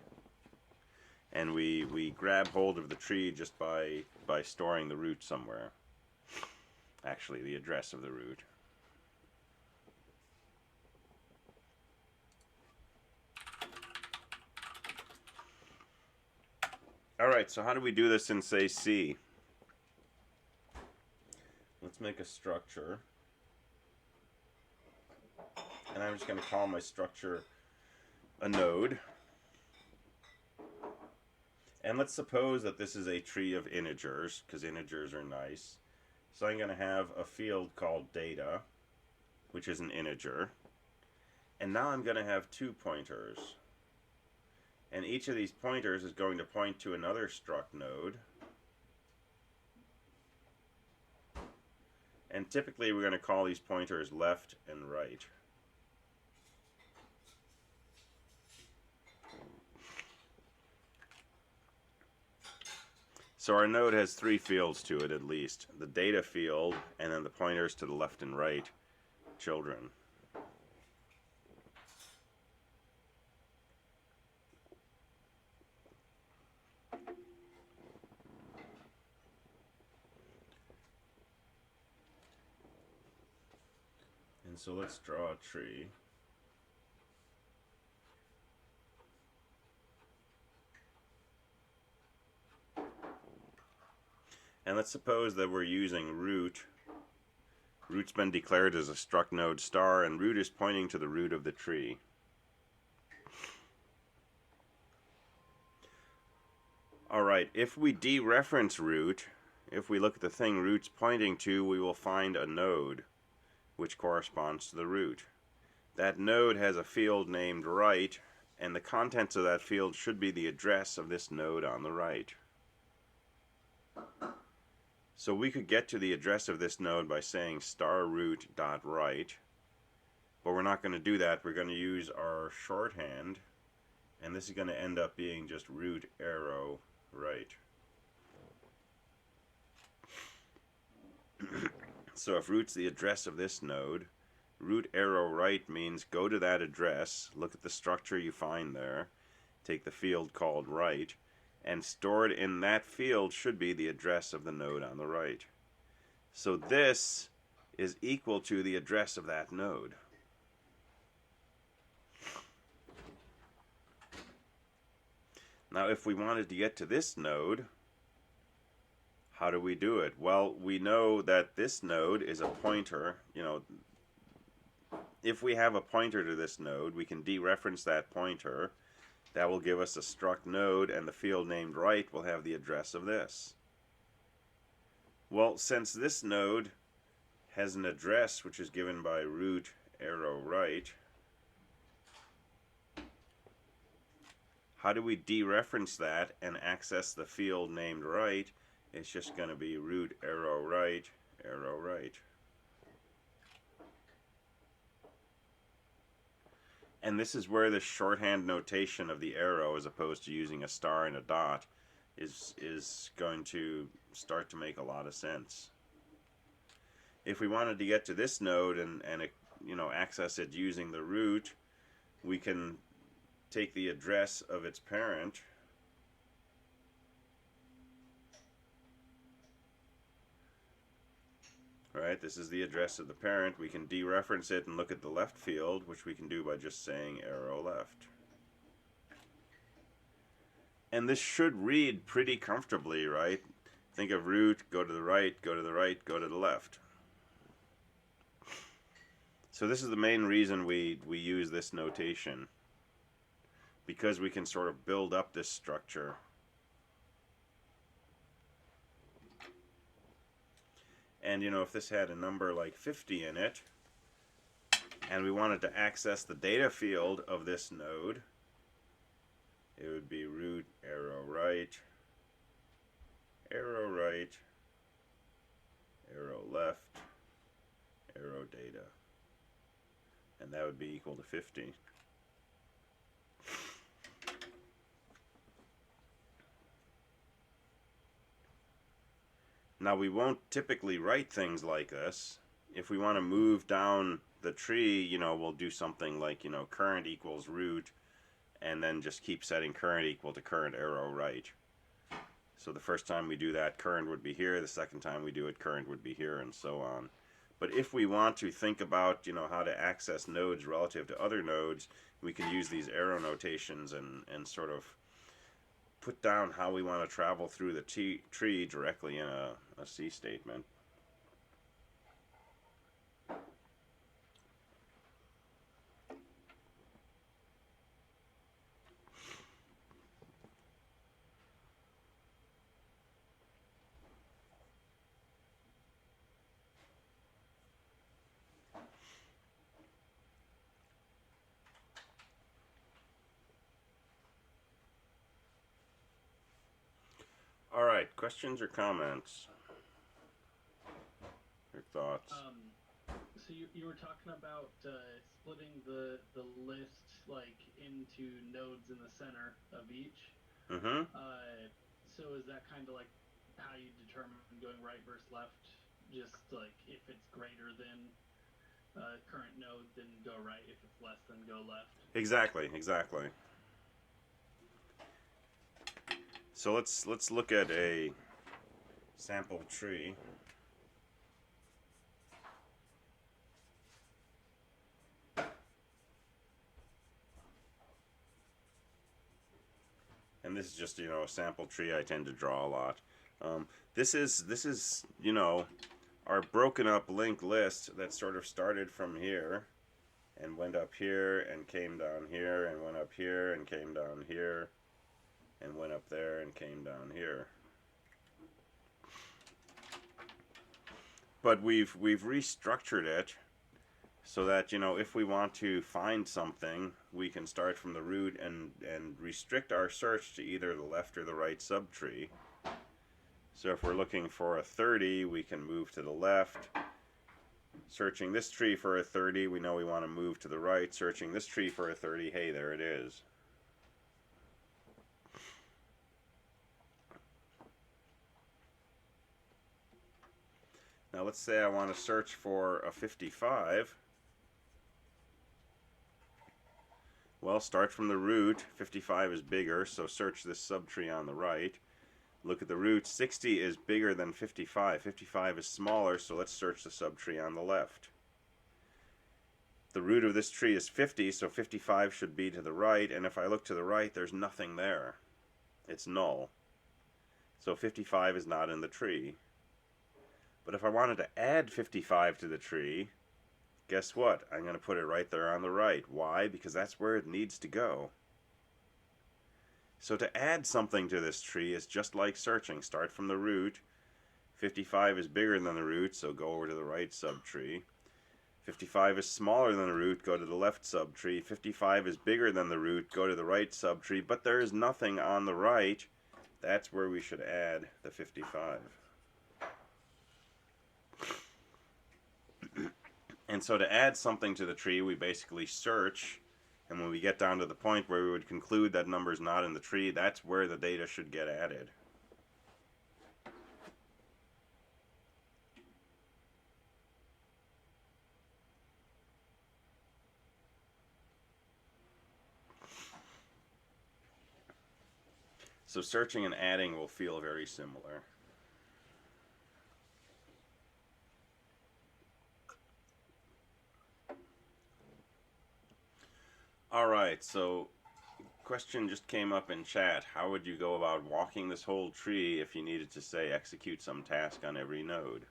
S1: And we grab hold of the tree just by storing the root somewhere. Actually, the address of the root. Alright, so how do we do this in, say, C? Let's make a structure. And I'm just going to call my structure a node. And let's suppose that this is a tree of integers, because integers are nice. So I'm going to have a field called data, which is an integer. And now I'm going to have two pointers. And each of these pointers is going to point to another struct node. And typically we're going to call these pointers left and right. So our node has three fields to it at least. The data field, and then the pointers to the left and right children. And so let's draw a tree. And let's suppose that we're using root. Root's been declared as a struct node star, and root is pointing to the root of the tree. Alright, if we dereference root, if we look at the thing root's pointing to, we will find a node which corresponds to the root. That node has a field named right, and the contents of that field should be the address of this node on the right. So we could get to the address of this node by saying star root dot right, but we're not going to do that. We're going to use our shorthand, and this is going to end up being just root arrow right. So if root's the address of this node, root arrow right means go to that address, look at the structure you find there, take the field called right, and stored in that field should be the address of the node on the right. So this is equal to the address of that node. Now if we wanted to get to this node, how do we do it? Well, we know that this node is a pointer. You know, if we have a pointer to this node, we can dereference that pointer. That will give us a struct node, and the field named right will have the address of this. Well, since this node has an address which is given by root arrow right, how do we dereference that and access the field named right? It's just going to be root arrow right, arrow right. And this is where the shorthand notation of the arrow, as opposed to using a star and a dot, is going to start to make a lot of sense. If we wanted to get to this node and you know, access it using the root, we can take the address of its parent, right? This is the address of the parent. We can dereference it and look at the left field, which we can do by just saying arrow left. And this should read pretty comfortably, right? Think of root, go to the right, go to the right, go to the left. So this is the main reason we use this notation, because we can sort of build up this structure. And you know, if this had a number like 50 in it, and we wanted to access the data field of this node, it would be root arrow right, arrow right, arrow left, arrow data. And that would be equal to 50. Now we won't typically write things like this. If we want to move down the tree, you know, we'll do something like, you know, current equals root, and then just keep setting current equal to current arrow right. So the first time we do that, current would be here. The second time we do it, current would be here, and so on. But if we want to think about, you know, how to access nodes relative to other nodes, we can use these arrow notations and sort of put down how we want to travel through the tree directly in a C statement. All right, questions or comments? Your thoughts?
S4: So you were talking about splitting the list like into nodes in the center of each.
S1: Mm-hmm.
S4: So is that kind of like how you determine going right versus left? Just like if it's greater than current node, then go right. If it's less, then go left.
S1: Exactly, exactly. So let's look at a sample tree. And this is just, you know, a sample tree I tend to draw a lot. This is, you know, our broken up linked list that sort of started from here and went up here and came down here and went up here and came down here and went up there and came down here. but we've restructured it so that, if we want to find something, we can start from the root and restrict our search to either the left or the right subtree. So if we're looking for a 30, we can move to the left. Searching this tree for a 30, we know we want to move to the right. Searching this tree for a 30, hey, there it is. Now let's say I want to search for a 55. Well, start from the root. 55 is bigger, so search this subtree on the right. Look at the root. 60 is bigger than 55. 55 is smaller, so let's search the subtree on the left. The root of this tree is 50, so 55 should be to the right, and if I look to the right, there's nothing there. It's null. So 55 is not in the tree. But if I wanted to add 55 to the tree, guess what? I'm going to put it right there on the right. Why? Because that's where it needs to go. So to add something to this tree is just like searching. Start from the root. 55 is bigger than the root, so go over to the right subtree. 55 is smaller than the root, go to the left subtree. 55 is bigger than the root, go to the right subtree. But there is nothing on the right. That's where we should add the 55. And so to add something to the tree, we basically search, and when we get down to the point where we would conclude that number is not in the tree, that's where the data should get added. So searching and adding will feel very similar. Alright, so question just came up in chat. How would you go about walking this whole tree if you needed to, say, execute some task on every node?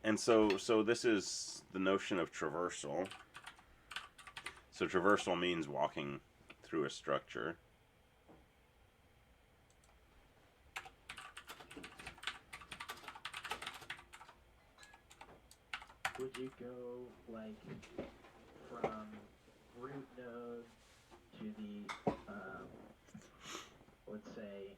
S1: And so this is the notion of traversal. So traversal means walking through a structure.
S3: Would you go, like, from root node to the, let's say,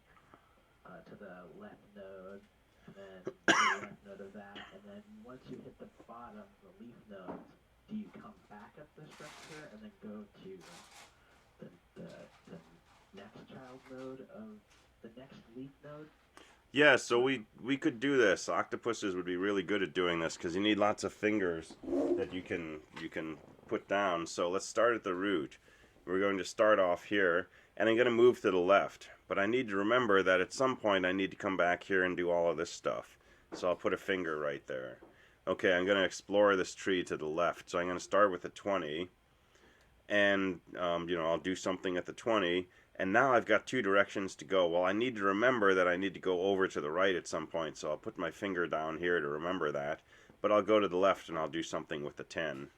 S3: to the left node, and then the left node of that, and then once you hit the bottom, the leaf nodes, do you come back up the structure and then go to the next child node of the next leaf node?
S1: Yeah, so we could do this. Octopuses would be really good at doing this because you need lots of fingers that you can put down. So let's start at the root. We're going to start off here, and I'm going to move to the left. But I need to remember that at some point I need to come back here and do all of this stuff. So I'll put a finger right there. Okay, I'm going to explore this tree to the left. So I'm going to start with a 20, and I'll do something at the 20. And now I've got two directions to go. Well, I need to remember that I need to go over to the right at some point, so I'll put my finger down here to remember that. But I'll go to the left and I'll do something with the 10.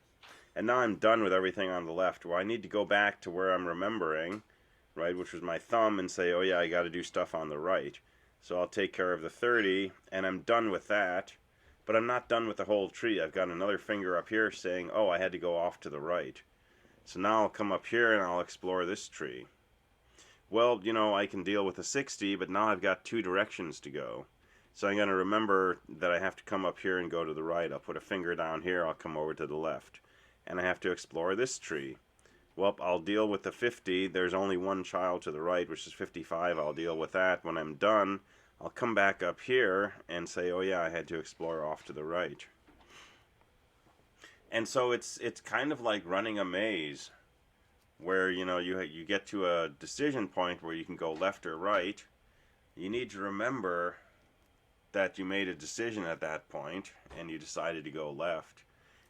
S1: And now I'm done with everything on the left. Well, I need to go back to where I'm remembering, right, which was my thumb, and say, oh yeah, I got to do stuff on the right. So I'll take care of the 30, and I'm done with that. But I'm not done with the whole tree. I've got another finger up here saying, oh, I had to go off to the right. So now I'll come up here and I'll explore this tree. Well, I can deal with a 60, but now I've got two directions to go. So I'm going to remember that I have to come up here and go to the right. I'll put a finger down here, I'll come over to the left. And I have to explore this tree. Well, I'll deal with the 50. There's only one child to the right, which is 55. I'll deal with that. When I'm done, I'll come back up here and say, oh yeah, I had to explore off to the right. And so it's kind of like running a maze, where you get to a decision point where you can go left or right. You need to remember that you made a decision at that point and you decided to go left.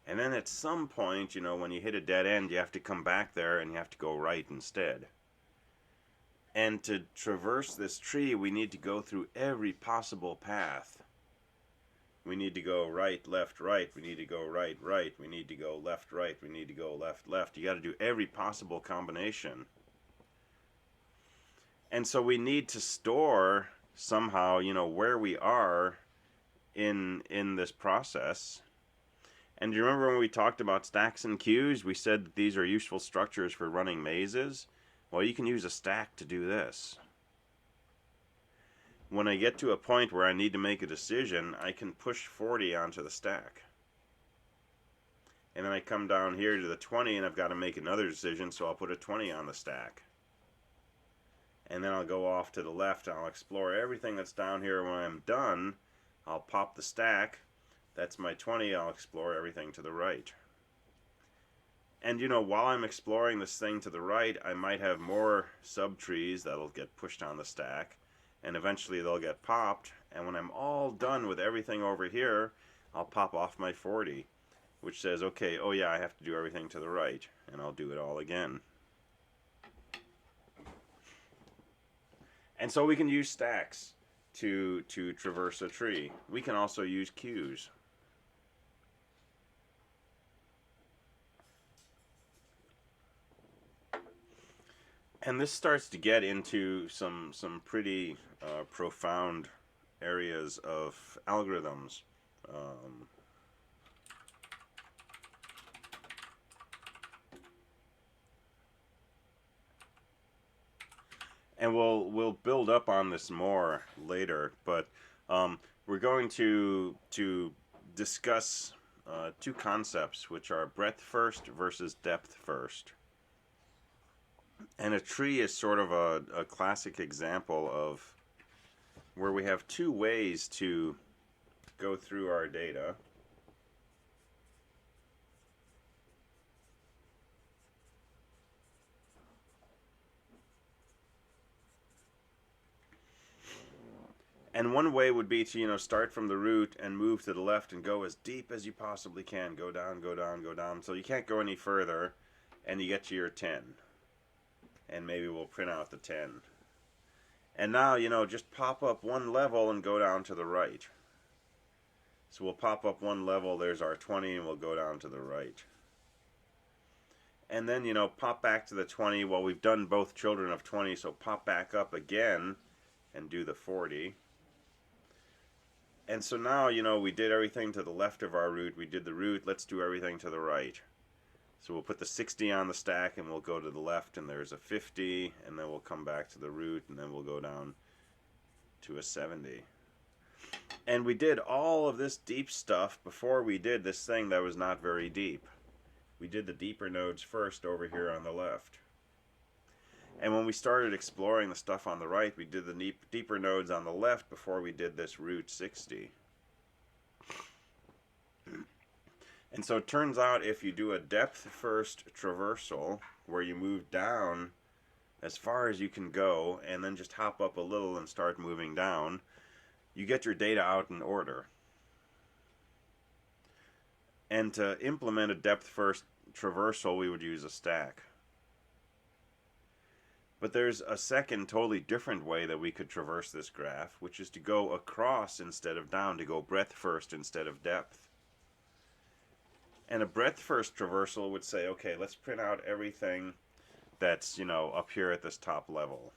S1: And then at some point, when you hit a dead end, you have to come back there and you have to go right instead. And to traverse this tree, we need to go through every possible path. We need to go right, left, right. We need to go right, right. We need to go left, right. We need to go left, left. You got to do every possible combination. And so we need to store somehow, where we are in this process. And do you remember when we talked about stacks and queues? We said that these are useful structures for running mazes. Well, you can use a stack to do this. When I get to a point where I need to make a decision, I can push 40 onto the stack. And then I come down here to the 20 and I've got to make another decision, so I'll put a 20 on the stack. And then I'll go off to the left and I'll explore everything that's down here. When I'm done, I'll pop the stack. That's my 20. I'll explore everything to the right. And you know, while I'm exploring this thing to the right, I might have more subtrees that'll get pushed on the stack, and eventually they'll get popped. And when I'm all done with everything over here, I'll pop off my 40, which says, okay, oh yeah, I have to do everything to the right, and I'll do it all again. And so we can use stacks to traverse a tree. We can also use queues. And this starts to get into some pretty profound areas of algorithms. And we'll build up on this more later, but we're going to discuss two concepts, which are breadth first versus depth first. And a tree is sort of a classic example of where we have two ways to go through our data. And one way would be to, you know, start from the root and move to the left and go as deep as you possibly can. Go down, go down, go down. So you can't go any further, and you get to your 10. And maybe we'll print out the 10. And now, you know, just pop up one level and go down to the right. So we'll pop up one level, there's our 20, and we'll go down to the right. And then, you know, pop back to the 20. Well, we've done both children of 20, so pop back up again and do the 40. And so now, you know, we did everything to the left of our root. We did the root. Let's do everything to the right. So we'll put the 60 on the stack, and we'll go to the left, and there's a 50, and then we'll come back to the root, and then we'll go down to a 70. And we did all of this deep stuff before we did this thing that was not very deep. We did the deeper nodes first over here on the left. And when we started exploring the stuff on the right, we did the deeper nodes on the left before we did this root 60. And so it turns out if you do a depth first traversal, where you move down as far as you can go, and then just hop up a little and start moving down, you get your data out in order. And to implement a depth first traversal, we would use a stack. But there's a second totally different way that we could traverse this graph, which is to go across instead of down, to go breadth first instead of depth. And a breadth first traversal would say, okay, let's print out everything that's, you know, up here at this top level.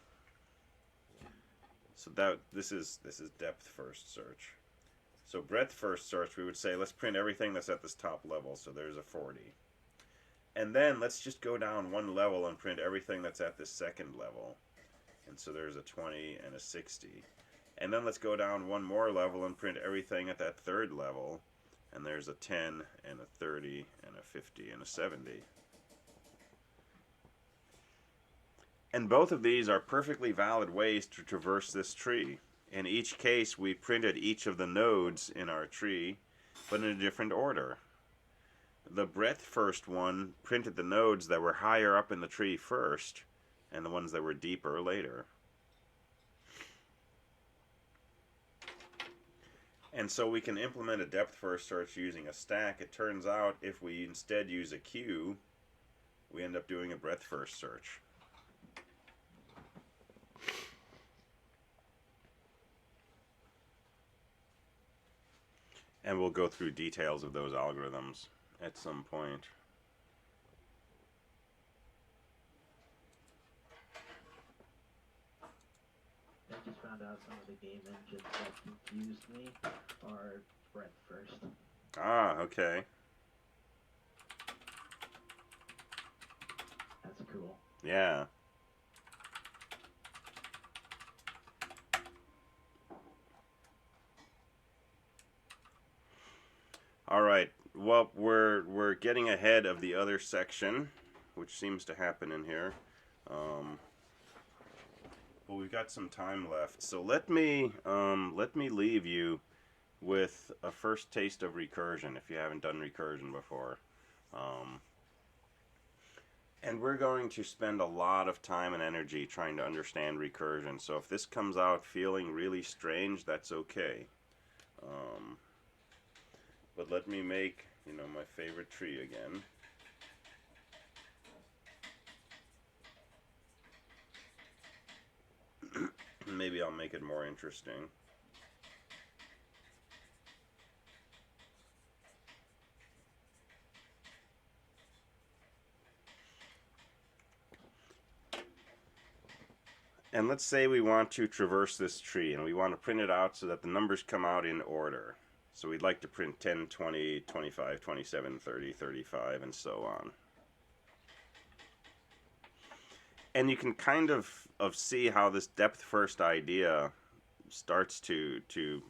S1: So this is depth first search. So breadth first search, we would say, let's print everything that's at this top level. So there's a 40. And then let's just go down one level and print everything that's at this second level. And so there's a 20 and a 60. And then let's go down one more level and print everything at that third level. And there's a 10 and a 30 and a 50 and a 70. And both of these are perfectly valid ways to traverse this tree. In each case, we printed each of the nodes in our tree, but in a different order. The breadth first one printed the nodes that were higher up in the tree first, and the ones that were deeper later. And so we can implement a depth first search using a stack. It turns out if we instead use a queue, we end up doing a breadth first search. And we'll go through details of those algorithms at some point.
S3: I just found out some of the game engines that confused me are breadth first.
S1: Ah, okay.
S3: That's cool.
S1: Yeah. All right. Well, we're getting ahead of the other section, which seems to happen in here. But we've got some time left, so let me leave you with a first taste of recursion if you haven't done recursion before. And we're going to spend a lot of time and energy trying to understand recursion. So if this comes out feeling really strange, that's okay. But let me make, my favorite tree again. Maybe I'll make it more interesting. And let's say we want to traverse this tree and we want to print it out so that the numbers come out in order. So we'd like to print 10, 20, 25, 27, 30, 35, and so on. And you can kind of see how this depth first idea starts to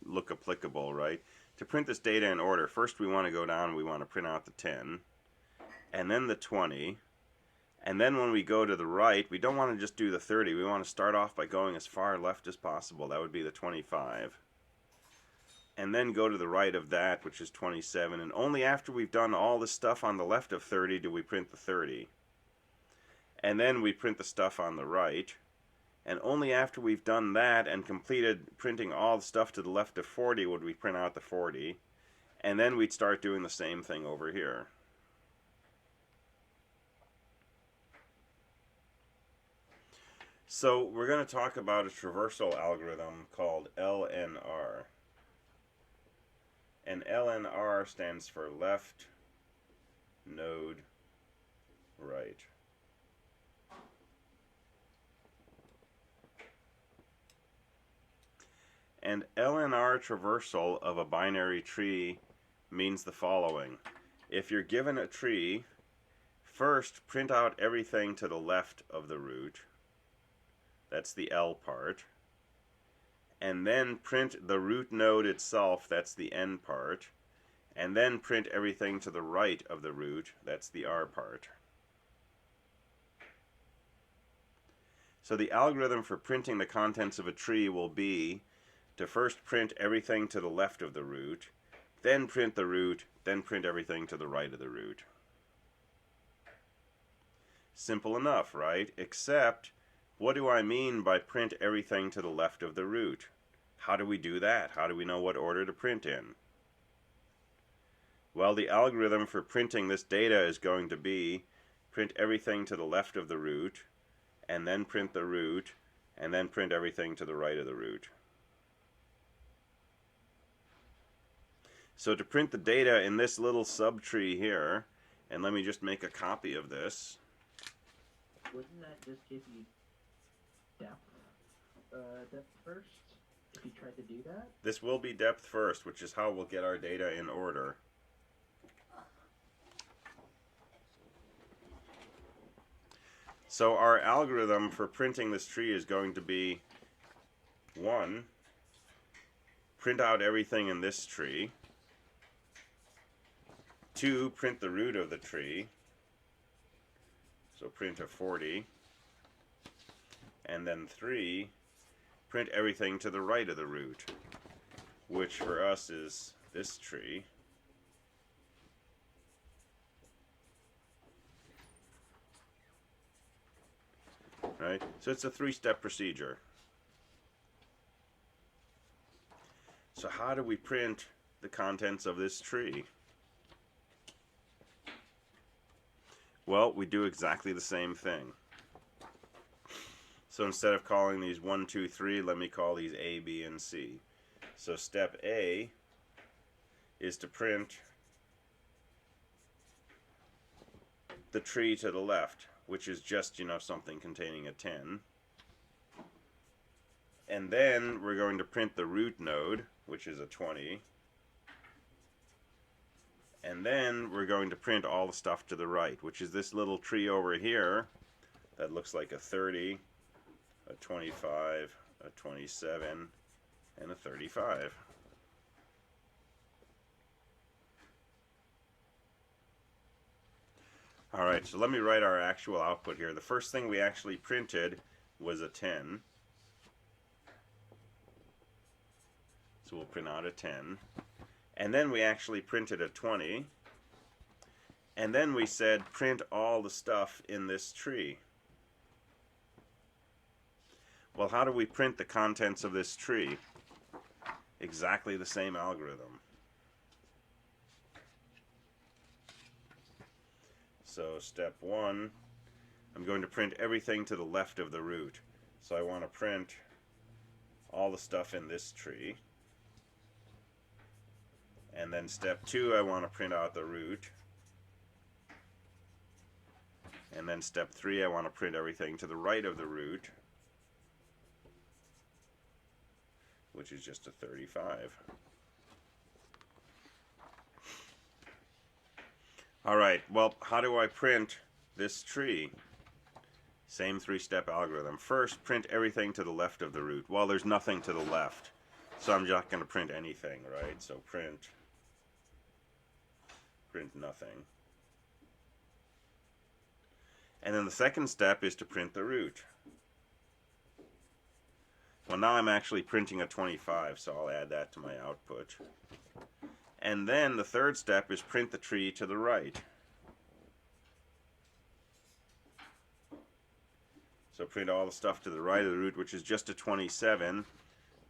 S1: look applicable, right? To print this data in order, first we want to go down and we want to print out the 10, and then the 20, and then when we go to the right, we don't want to just do the 30. We want to start off by going as far left as possible. That would be the 25. And then go to the right of that, which is 27. And only after we've done all the stuff on the left of 30 do we print the 30. And then we print the stuff on the right. And only after we've done that and completed printing all the stuff to the left of 40 would we print out the 40. And then we'd start doing the same thing over here. So we're going to talk about a traversal algorithm called LNR. And LNR stands for left, node, right. And LNR traversal of a binary tree means the following. If you're given a tree, first print out everything to the left of the root. That's the L part. And then print the root node itself, that's the N part. And then print everything to the right of the root, that's the R part. So the algorithm for printing the contents of a tree will be to first print everything to the left of the root, then print the root, then print everything to the right of the root. Simple enough, right? Except, what do I mean by print everything to the left of the root? How do we do that? How do we know what order to print in? Well, the algorithm for printing this data is going to be print everything to the left of the root, and then print the root, and then print everything to the right of the root. So to print the data in this little subtree here, and let me just make a copy of this.
S3: Wouldn't that just give you depth first, if you tried to do that?
S1: This will be depth first, which is how we'll get our data in order. So our algorithm for printing this tree is going to be 1, print out everything in this tree. 2, print the root of the tree. So print a 40. And then 3, print everything to the right of the root, which for us is this tree. Right? So it's a 3-step procedure. So how do we print the contents of this tree? Well, we do exactly the same thing. So instead of calling these 1, 2, 3, let me call these A, B, and C. So step A is to print the tree to the left, which is just, something containing a 10. And then we're going to print the root node, which is a 20. And then we're going to print all the stuff to the right, which is this little tree over here that looks like a 30, a 25, a 27, and a 35. Alright, so let me write our actual output here. The first thing we actually printed was a 10. So we'll print out a 10. And then we actually printed a 20. And then we said print all the stuff in this tree. Well, how do we print the contents of this tree? Exactly the same algorithm. So step 1, I'm going to print everything to the left of the root. So I want to print all the stuff in this tree. And then step 2, I want to print out the root. And then step 3, I want to print everything to the right of the root, which is just a 35. Alright, well, how do I print this tree? Same 3-step algorithm. First, print everything to the left of the root. Well, there's nothing to the left, so I'm not going to print anything, right? So print nothing. And then the second step is to print the root. Well, now I'm actually printing a 25, so I'll add that to my output. And then the third step is print the tree to the right. So print all the stuff to the right of the root, which is just a 27.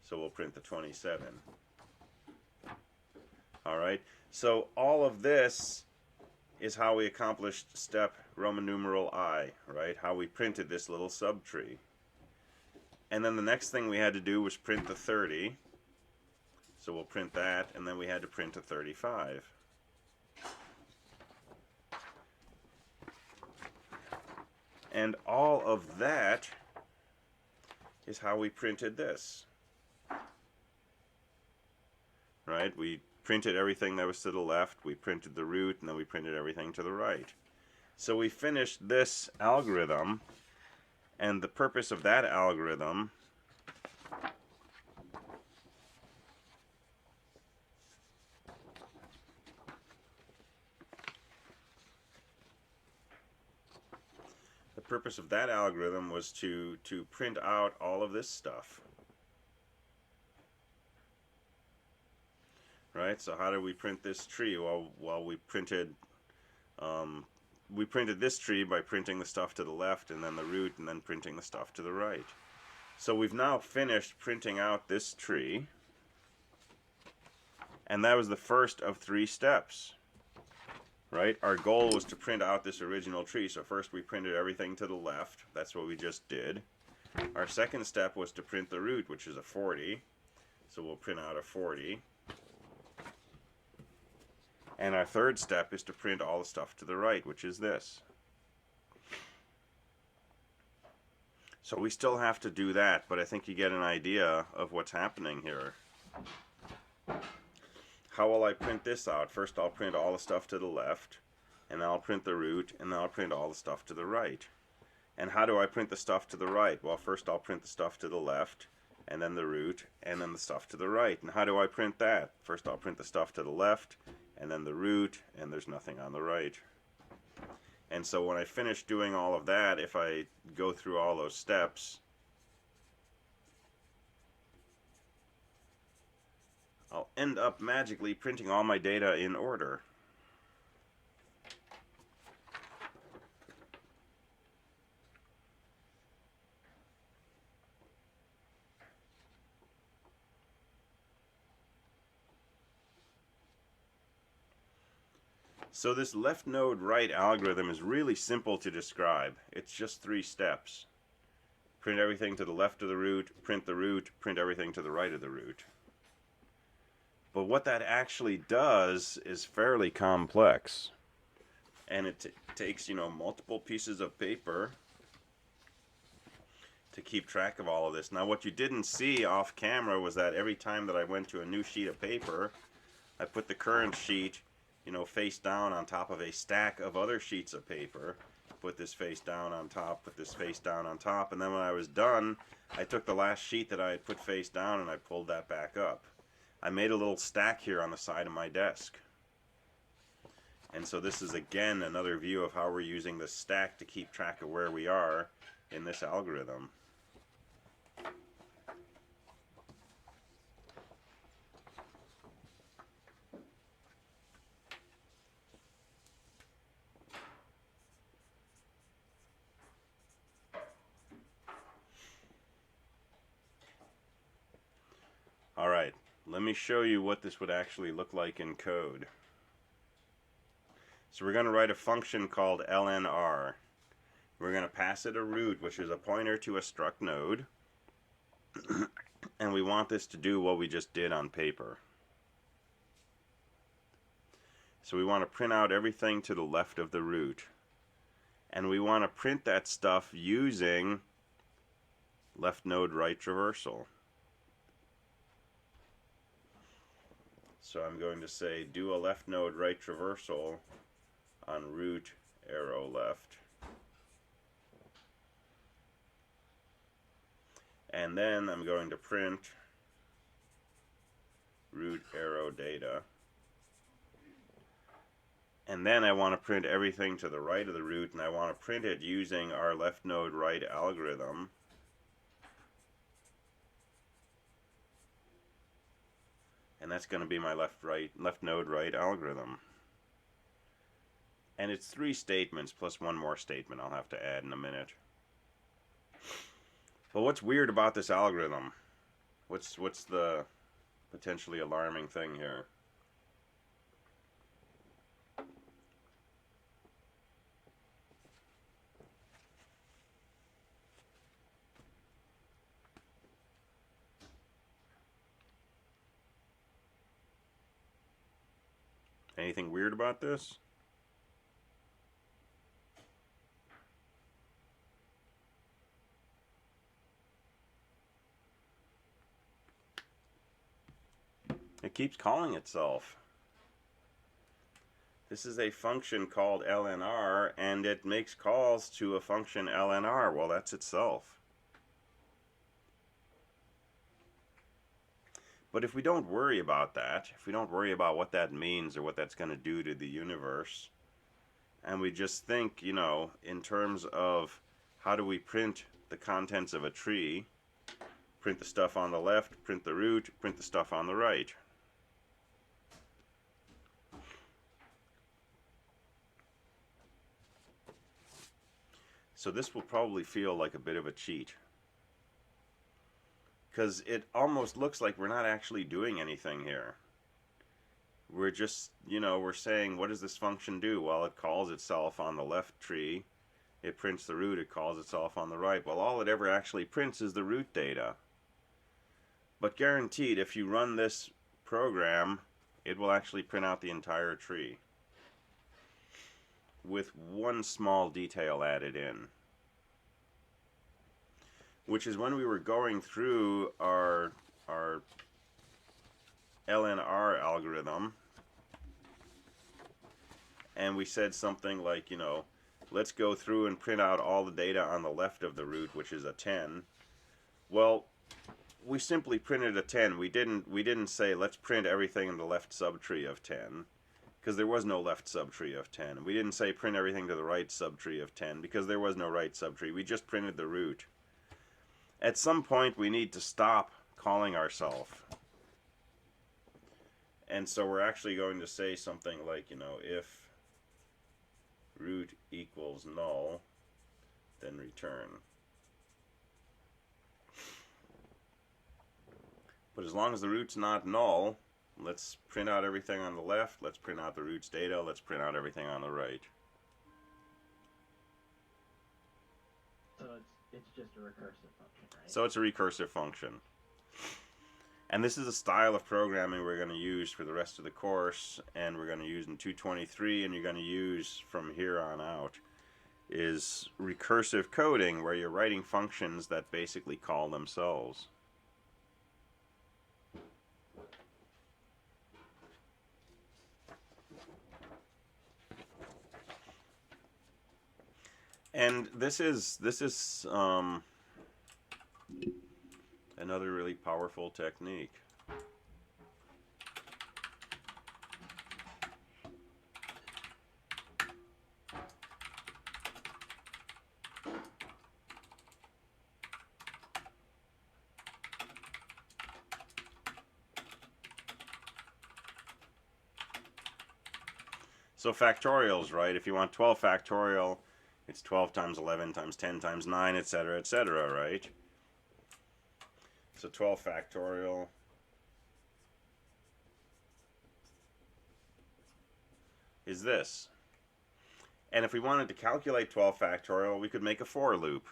S1: So we'll print the 27. Alright, so all of this is how we accomplished step Roman numeral I, right? How we printed this little subtree. And then the next thing we had to do was print the 30. So we'll print that, and then we had to print a 35. And all of that is how we printed this. Right? We printed everything that was to the left, we printed the root, and then we printed everything to the right. So we finished this algorithm, and the purpose of that algorithm was to print out all of this stuff. Right? So how did we print this tree? Well, we printed this tree by printing the stuff to the left, and then the root, and then printing the stuff to the right. So we've now finished printing out this tree, and that was the first of 3 steps. Right? Our goal was to print out this original tree. So first we printed everything to the left. That's what we just did. Our second step was to print the root, which is a 40. So we'll print out a 40. And our third step is to print all the stuff to the right, which is this. So we still have to do that, but I think you get an idea of what's happening here. How will I print this out? First I'll print all the stuff to the left, and then I'll print the root, and then I'll print all the stuff to the right. And how do I print the stuff to the right? Well, first I'll print the stuff to the left, and then the root, and then the stuff to the right. And how do I print that? First I'll print the stuff to the left, and then the root, and there's nothing on the right. And so when I finish doing all of that, if I go through all those steps, I'll end up magically printing all my data in order. So this left node right algorithm is really simple to describe. It's just 3 steps. Print everything to the left of the root, print everything to the right of the root. But what that actually does is fairly complex. And it takes, multiple pieces of paper. It to keep track of all of this. Now what you didn't see off camera was that every time that I went to a new sheet of paper, I put the current sheet, you know, face down on top of a stack of other sheets of paper. Put this face down on top, put this face down on top, and then when I was done, I took the last sheet that I had put face down and I pulled that back up. I made a little stack here on the side of my desk. And so this is again another view of how we're using the stack to keep track of where we are in this algorithm. Alright, let me show you what this would actually look like in code. So we're going to write a function called LNR. We're going to pass it a root, which is a pointer to a struct node. And we want this to do what we just did on paper. So we want to print out everything to the left of the root. And we want to print that stuff using left node right traversal. So I'm going to say do a left node right traversal on root arrow left. And then I'm going to print root arrow data. And then I want to print everything to the right of the root, and I want to print it using our left node right algorithm. And that's going to be my left node right algorithm. And it's 3 statements plus one more statement I'll have to add in a minute. But what's weird about this algorithm? What's the potentially alarming thing here? Anything weird about this? It keeps calling itself. This is a function called LNR, and it makes calls to a function LNR. Well, that's itself. But if we don't worry about that, if we don't worry about what that means or what that's going to do to the universe, and we just think, you know, in terms of how do we print the contents of a tree, print the stuff on the left, print the root, print the stuff on the right. So this will probably feel like a bit of a cheat, because it almost looks like we're not actually doing anything here. We're just, you know, we're saying, what does this function do? Well, it calls itself on the left tree, it prints the root, it calls itself on the right. Well, all it ever actually prints is the root data. But guaranteed, if you run this program, it will actually print out the entire tree, with one small detail added in, which is when we were going through our LNR algorithm, and we said something like, you know, let's go through and print out all the data on the left of the root, which is a 10. Well, we simply printed a 10. We didn't say let's print everything in the left subtree of 10, because there was no left subtree of 10. We didn't say print everything to the right subtree of 10, because there was no right subtree. We just printed the root. At some point, we need to stop calling ourselves. And so we're actually going to say something like, you know, if root equals null, then return. But as long as the root's not null, let's print out everything on the left, let's print out the root's data, let's print out everything on the right.
S3: So it's just a recursive function, right?
S1: So it's a recursive function. And this is a style of programming we're going to use for the rest of the course, and we're going to use in 223, and you're going to use from here on out. is recursive coding, where you're writing functions that basically call themselves. And this is another really powerful technique. So factorials, right? If you want 12 factorial, it's 12 times 11 times 10 times 9, etc., right? So 12 factorial is this. And if we wanted to calculate 12 factorial, we could make a for loop.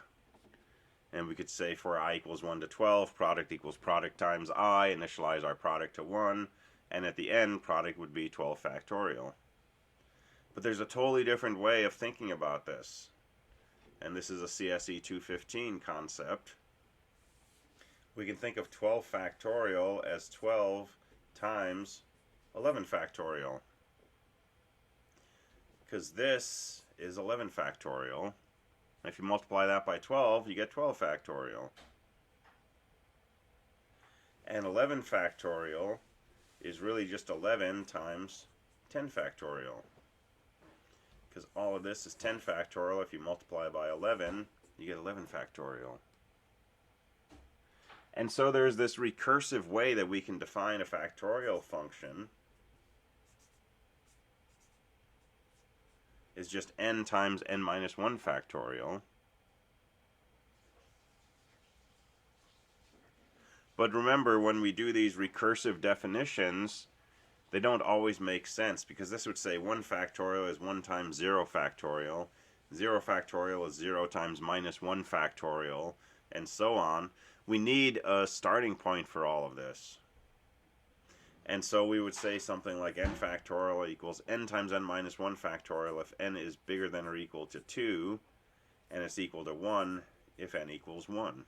S1: And we could say for I equals 1 to 12, product equals product times I, initialize our product to 1, and at the end, product would be 12 factorial. But there's a totally different way of thinking about this. And this is a CSE215 concept. We can think of 12 factorial as 12 times 11 factorial. Because this is 11 factorial. If you multiply that by 12, you get 12 factorial. And 11 factorial is really just 11 times 10 factorial. Because all of this is 10 factorial. If you multiply by 11, you get 11 factorial. And so there's this recursive way that we can define a factorial function. Is just n times n minus 1 factorial. But remember, when we do these recursive definitions, they don't always make sense, because this would say 1 factorial is 1 times 0 factorial, 0 factorial is 0 times minus 1 factorial, and so on. We need a starting point for all of this. And so we would say something like n factorial equals n times n minus 1 factorial if n is bigger than or equal to 2, and it's equal to 1 if n equals 1.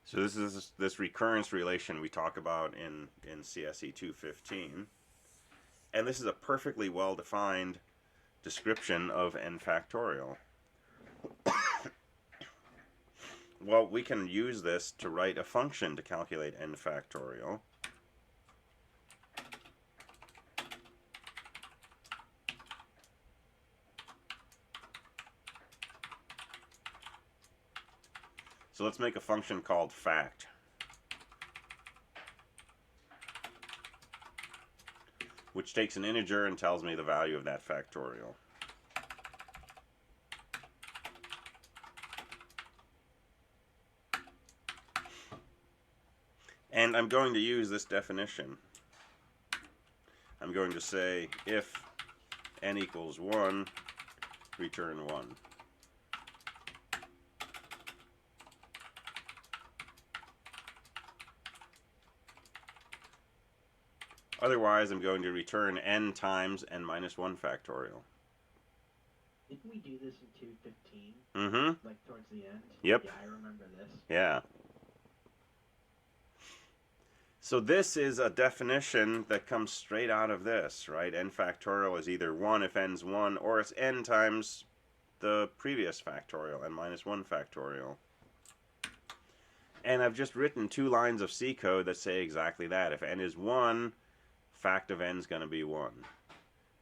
S1: So this is this recurrence relation we talk about in CSE 215. And this is a perfectly well-defined description of n factorial. Well, we can use this to write a function to calculate n factorial. So let's make a function called fact. Which takes an integer and tells me the value of that factorial. And I'm going to use this definition. I'm going to say if n equals 1, return 1. Otherwise, I'm going to return n times n minus 1 factorial.
S3: Didn't we do this in 215?
S1: Mm-hmm.
S3: Like towards the end?
S1: Yep.
S3: Yeah, I remember this.
S1: Yeah. So this is a definition that comes straight out of this, right? N factorial is either 1 if n's 1, or it's n times the previous factorial, n minus 1 factorial. And I've just written 2 lines of C code that say exactly that. If n is 1, fact of n is going to be 1.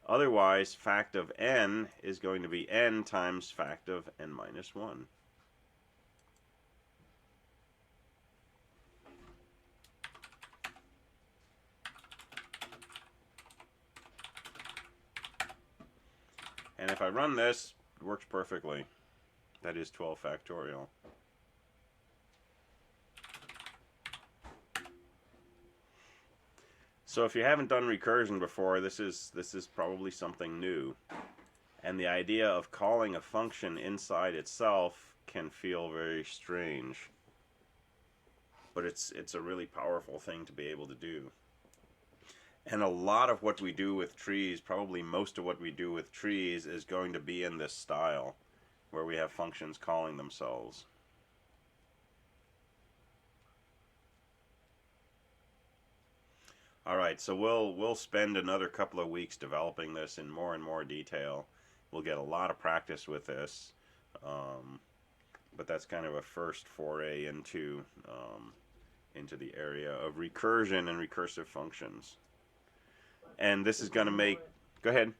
S1: Otherwise, fact of n is going to be n times fact of n minus 1. And if I run this, it works perfectly. That is 12 factorial. So if you haven't done recursion before, this is probably something new. And the idea of calling a function inside itself can feel very strange. But it's a really powerful thing to be able to do. And a lot of what we do with trees, probably most of what we do with trees, is going to be in this style, where we have functions calling themselves. All right, so we'll spend another couple of weeks developing this in more and more detail. We'll get a lot of practice with this, but that's kind of a first foray into the area of recursion and recursive functions. And this is going to make. Go ahead.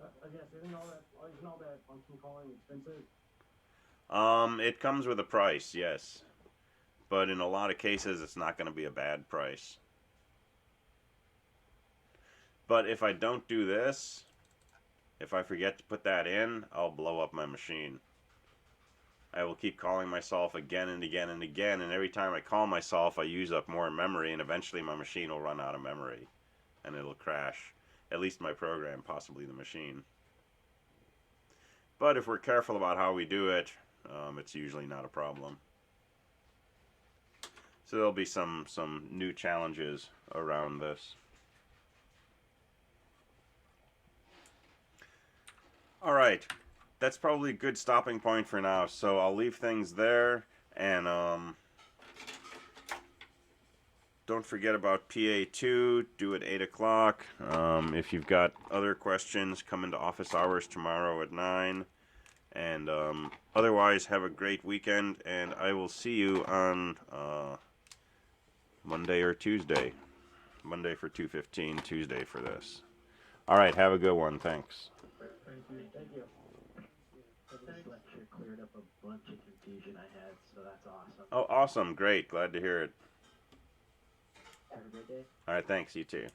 S2: I guess isn't all that function calling expensive?
S1: It comes with a price, yes, but in a lot of cases, it's not going to be a bad price. But if I don't do this, if I forget to put that in, I'll blow up my machine. I will keep calling myself again and again and again, and every time I call myself, I use up more memory, and eventually my machine will run out of memory, and it'll crash. At least my program, possibly the machine. But if we're careful about how we do it, it's usually not a problem. So there'll be some new challenges around this. All right, that's probably a good stopping point for now. So I'll leave things there, and don't forget about PA2, due at 8 o'clock. If you've got other questions, come into office hours tomorrow at 9. And otherwise, have a great weekend, and I will see you on Monday or Tuesday. Monday for 2:15, Tuesday for this. All right, have a good one. Thanks.
S2: Thank you.
S3: This lecture cleared up a bunch of confusion I had, so that's awesome.
S1: Oh, awesome. Great. Glad to hear it.
S3: Have a great day.
S1: All right, thanks. You too.